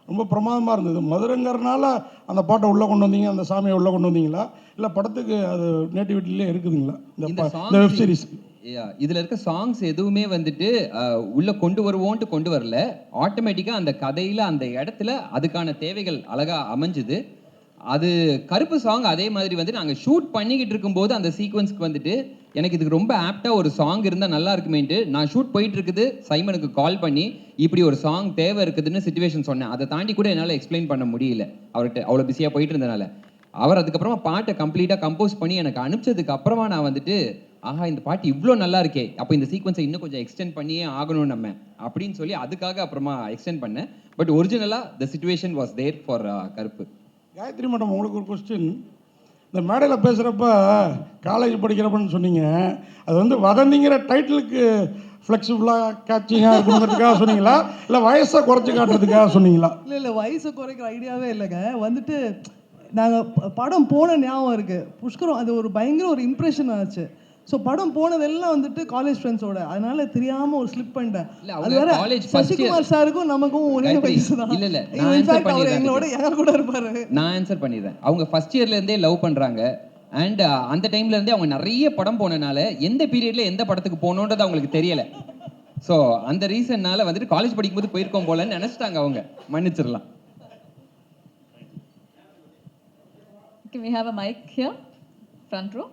ரொம்ப பிரமாதமாக இருந்தது. மதுரைங்கிறனால அந்த பாட்டை உள்ளே கொண்டு வந்தீங்க, அந்த சாமியை உள்ளே கொண்டு வந்தீங்களா, இல்லை படத்துக்கு அது நேட்டிவிட்டிலே இருக்குதுங்களா இந்த வெப் சீரிஸ்? இதில் இருக்க சாங்ஸ் எதுவுமே வந்துட்டு உள்ளே கொண்டு வருவோன்ட்டு கொண்டு வரல. ஆட்டோமேட்டிக்காக அந்த கதையில் அந்த இடத்துல அதுக்கான தேவைகள் அழகாக அமைஞ்சுது. அது கருப்பு சாங் அதே மாதிரி வந்து நாங்கள் ஷூட் பண்ணிக்கிட்டு இருக்கும்போது அந்த சீக்வன்ஸ்க்கு வந்துட்டு எனக்கு இதுக்கு ரொம்ப ஆப்டாக ஒரு சாங் இருந்தால் நல்லா இருக்குமேன்ட்டு நான் ஷூட் போயிட்டு இருக்குது சைமனுக்கு கால் பண்ணி இப்படி ஒரு சாங் தேவை இருக்குதுன்னு சிச்சுவேஷன் சொன்னேன். அதை தாண்டி கூட என்னால் எக்ஸ்பிளைன் பண்ண முடியல அவர்கிட்ட, அவ்வளோ பிஸியாக போயிட்டு இருந்தனால. அவர் அதுக்கப்புறமா பாட்டை கம்ப்ளீட்டாக கம்போஸ் பண்ணி எனக்கு அனுப்பிச்சதுக்கு அப்புறமா நான் வந்துட்டு, ஆஹா இந்த பாட்டு இவ்வளோ நல்லா இருக்கே, அப்போ இந்த சீக்வன்ஸை இன்னும் கொஞ்சம் எக்ஸ்டெண்ட் பண்ணியே ஆகணும் நம்ம அப்படின்னு சொல்லி அதுக்காக அப்புறமா எக்ஸ்டெண்ட் பண்ணேன். பட் ஒரிஜினலாக the situation was there for Karuppu. Gayathri madam, உங்களுக்கு ஒரு கொஸ்டின். இந்த மேடையில் பேசுகிறப்ப காலேஜ் படிக்கிறப்பன்னு சொன்னீங்க, அது வந்து வதந்திங்கிற டைட்டிலுக்கு ஃப்ளெக்சிபிளாக கேட்சிங்காக இருக்கணுங்கிறதுக்காக சொன்னீங்களா, இல்லை வயசை குறைச்சி காட்டுறதுக்காக சொன்னீங்களா? இல்லை வயசை குறைக்கிற ஐடியாவே இல்லைங்க. வந்துட்டு நாங்கள் படம் போன ஞாபகம் இருக்குது. புஷ்கரம் அது ஒரு பயங்கர ஒரு இம்ப்ரெஷன் ஆச்சு. ஸோ படம் போனதெல்லாம் வந்துட்டு காலேஜ் ஃப்ரெண்ட்ஸோட, அதனால தெரியாமல் ஒரு ஸ்லிப் பண்ணிட்டேன். அது வேற சசிகுமார் சாருக்கும் நமக்கும் ஒரே வயசு தான். இல்லை அவர் எங்களோட யார் கூட இருப்பாரு. நான் ஆன்சர் பண்ணிடுறேன். அவங்க ஃபர்ஸ்ட் இயர்லேருந்தே லவ் பண்ணுறாங்க. அண்ட் அந்த டைம்லேருந்தே அவங்க நிறைய படம் போனனால எந்த பீரியடில் எந்த படத்துக்கு போகணுன்றது அவங்களுக்கு தெரியலை. ஸோ அந்த ரீசன்னால வந்துட்டு காலேஜ் படிக்கும்போது போயிருக்கோம் போலன்னு நினச்சிட்டாங்க அவங்க. மன்னிச்சிடலாம். Can we have a mic here? Front row.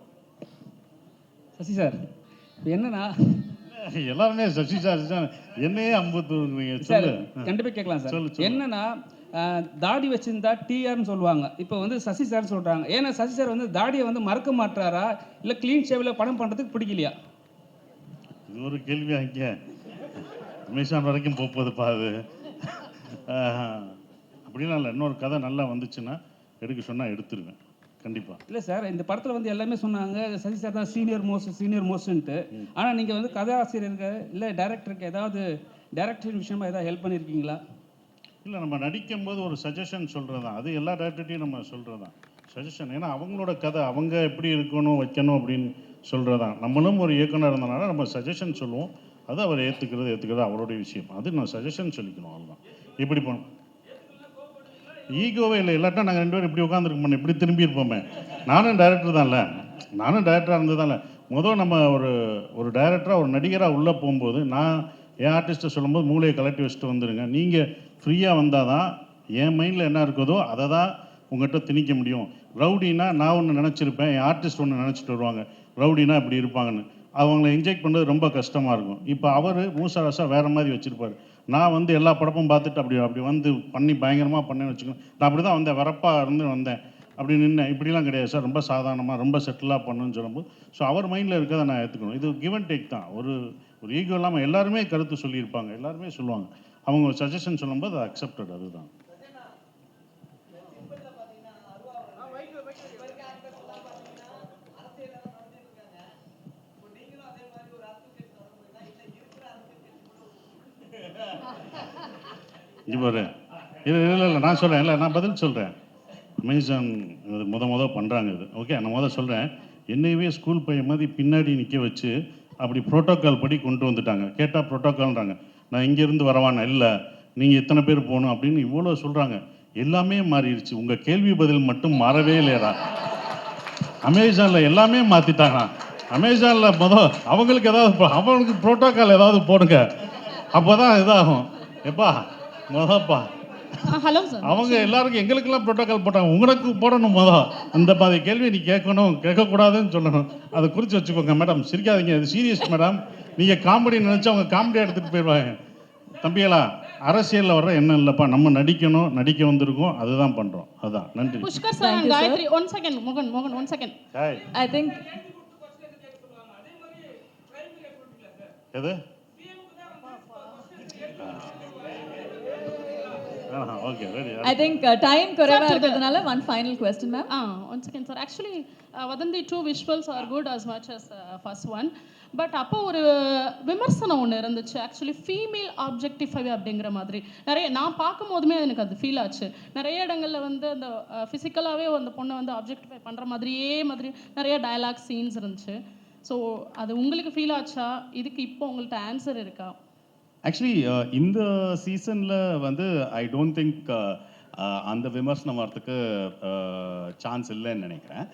Sasi sir, இப்போ என்னன்னா எல்லாருமே சசி சார் என்னையே அம்புத்துறீங்க. சார் கண்டிப்பாக கேட்கலாம் சார். என்னன்னா தாடி வச்சிருந்தா டிஆர்னு சொல்லுவாங்க, இப்போ வந்து சசி சார் சொல்கிறாங்க. ஏன்னா சசி சார் வந்து தாடியை வந்து மறக்க மாட்டாரா, இல்லை க்ளீன் ஷேவில் படம் பண்ணுறதுக்கு பிடிக்கலையா? இது ஒரு கேள்வி. அங்கே அமேசான் வரைக்கும் போகுதுப்பா அது. அப்படிலாம் இல்லை. இன்னொரு கதை நல்லா வந்துச்சுன்னா எடுக்க சொன்னால் எடுத்துருவேன். கண்டிப்பாக. இல்லை சார், இந்த படத்தில் வந்து எல்லாமே சொன்னாங்க சசி சார் தான் சீனியர் மோஸ்ட்ன்ட்டு. ஆனால் நீங்கள் வந்து கதாசிரியருக்கு இல்லை டைரக்டருக்கு ஏதாவது டைரக்டர் விஷயமா ஏதாவது ஹெல்ப் பண்ணியிருக்கீங்களா? இல்லை, நம்ம நடிக்கும்போது ஒரு சஜஷன் சொல்கிறது தான். அது எல்லா டேரக்டர்ட்டையும் நம்ம சொல்கிறது தான் சஜஷன். ஏன்னா அவங்களோட கதை அவங்க எப்படி இருக்கணும் வைக்கணும் அப்படின்னு சொல்கிறது தான். நம்மளும் ஒரு இயக்குனர் இருந்தனால நம்ம சஜஷன் சொல்லுவோம். அது அவர் ஏற்றுக்கிறது அவருடைய விஷயம். அது நான் சஜஷன் சொல்லிக்கணும், அவ்வளோதான். இப்படி போகணும். ஈகோவே இல்லை, இல்லாட்டா நாங்கள் 2 பேரும் இப்படி உட்காந்துருக்கோம், இப்படி திரும்பி இருப்போமே. நானும் டைரக்டர் தான்ல, நானும் டைரக்டராக இருந்ததான்ல. நம்ம ஒரு டைரக்டராக ஒரு நடிகராக உள்ளே போகும்போது நான் என் ஆர்டிஸ்ட்டை சொல்லும்போது மூளையை கலட்டி வச்சுட்டு வந்துடுங்க. நீங்கள் ஃப்ரீயாக வந்தால் தான் என் மைண்டில் என்ன இருக்குதோ அதை தான் உங்கள்கிட்ட திணிக்க முடியும். ரவுடினா நான் ஒன்று நினச்சிருப்பேன், என் ஆர்டிஸ்ட் ஒன்று நினச்சிட்டு வருவாங்க, ரவுடினா இப்படி இருப்பாங்கன்னு. அவங்கள இன்ஜெக்ட் பண்ணுறது ரொம்ப கஷ்டமாக இருக்கும். இப்போ அவர் மூசாராசா வேறு மாதிரி வச்சுருப்பார். நான் வந்து எல்லா படமும் பார்த்துட்டு அப்படி வந்து பண்ணி பயங்கரமாக பண்ணேன்னு வச்சுக்கோங்க. நான் அப்படி தான் வந்தேன், வரப்பாக வந்தேன், அப்படி நின்னேன். இப்படிலாம் கிடையாது சார், ரொம்ப சாதாரணமாக ரொம்ப செட்டிலாக பண்ணுன்னு சொல்லும்போது ஸோ அவர் மைண்டில் இருக்கிறத நான் ஏற்றுக்கணும். இது கிவ் அண்ட் டேக் தான். ஒரு ஈகோ இல்லாமல் எல்லாருமே கருத்து சொல்லியிருப்பாங்க, எல்லாருமே சொல்லுவாங்க. அவங்க ஒரு சஜஷன் சொல்லும்போது அது அக்செப்டட். அதுதான். இங்கே பாரு, இல்லை நான் சொல்கிறேன், இல்லை நான் பதில் சொல்கிறேன். அமேசான் இது முத பண்ணுறாங்க இது. ஓகே, நான் சொல்கிறேன். என்னையவே ஸ்கூல் பையன் மாதிரி பின்னாடி நிற்க வச்சு அப்படி ப்ரோட்டோக்கால் படி கொண்டு வந்துட்டாங்க. கேட்டால் ப்ரோட்டோக்கால்ன்றாங்க. நான் இங்கேருந்து வரவானா, இல்லை நீங்கள் இத்தனை பேர் போகணும் அப்படின்னு இவ்வளோ சொல்கிறாங்க. எல்லாமே மாறிடுச்சு. உங்கள் கேள்வி பதில் மட்டும் மாறவே இல்லையடா. அமேசானில் எல்லாமே மாற்றிட்டாங்க. அமேசானில் அவங்களுக்கு அவங்களுக்கு ப்ரோட்டோக்கால் ஏதாவது போடுங்க, அப்போ தான் இதாகும். எப்பா ஹலோ சார், அவங்க எல்லாருக்கும் எங்களுக்கெல்லாம் ப்ரோட்டோக்கால் போட்டாங்க, உங்களுக்கு போடணும். இந்த மாதிரி கேள்வி நீ கேட்கக்கூடாதுன்னு சொல்லணும். அதை குறித்து வச்சுக்கோங்க மேடம். சிரிக்காதீங்க, இது சீரியஸ் மேடம். நீங்கள் காமெடி நினச்சா அவங்க காமெடியாக எடுத்துகிட்டு போயிடுவாங்க. தம்பிகளா, அரசியலில் வர்ற என்ன இல்லைப்பா, நம்ம நடிக்க வந்திருக்கோம், அதுதான் பண்ணுறோம். அதுதான். நன்றி. Pushkar sir and Gayathri. One second மோகன், ஒன் செகண்ட். ஐ திங்க் எது okay, ready. I think time குறைவா இருக்கிறதுனால one final question, ma'am. One second, sir. Actually, Vadanthi 2 visuals are good as much as first one. But அப்போ ஒரு விமர்சனம் ஒன்று இருந்துச்சு. Actually female objectify அப்படிங்கிற மாதிரி நிறைய நான் பார்க்கும் போதுமே எனக்கு அது ஃபீல் ஆச்சு. நிறைய இடங்களில் வந்து அந்த ஃபிசிக்கலாகவே அந்த பொண்ணை வந்து ஆப்ஜெக்டிஃபை பண்ணுற மாதிரி நிறைய டயலாக் சீன்ஸ் இருந்துச்சு. ஸோ அது உங்களுக்கு ஃபீல் ஆச்சா? இதுக்கு இப்போ உங்கள்கிட்ட ஆன்சர் இருக்கா? ஆக்சுவலி இந்த சீசனில் வந்து ஐ டோன்ட் திங்க் அந்த விமர்சனம் வரத்துக்கு சான்ஸ் இல்லைன்னு நினைக்கிறேன்.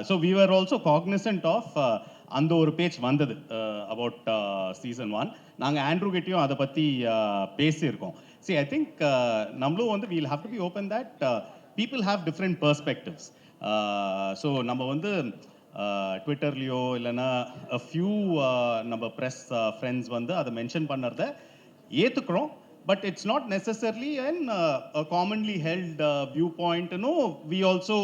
So we are also cognizant of அந்த ஒரு பேஜ் வந்தது அபவுட் சீசன் 1. நாங்கள் ஆண்ட்ரூ கிட்டையும் அதை பற்றி பேசியிருக்கோம். சி ஐ திங்க் நம்மளும் வந்து we'll have to be open that people have different perspectives. So நம்ம வந்து ட்விட்டர்லேயோ இல்லைன்னா ஃபியூ நம்ம ப்ரெஸ் ஃப்ரெண்ட்ஸ் வந்து அதை மென்ஷன் பண்ணுறத ஏற்றுக்கிறோம். But it's not necessarily and commonly held view பாயிண்ட்னு we also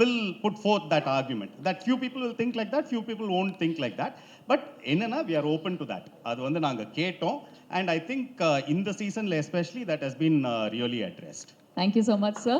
will put forth that argument that few people will think like that, few people won't think like that, but enna we are open to that. Adu vandu naanga ketom, and I think in the season especially that has been really addressed. Thank you so much, sir.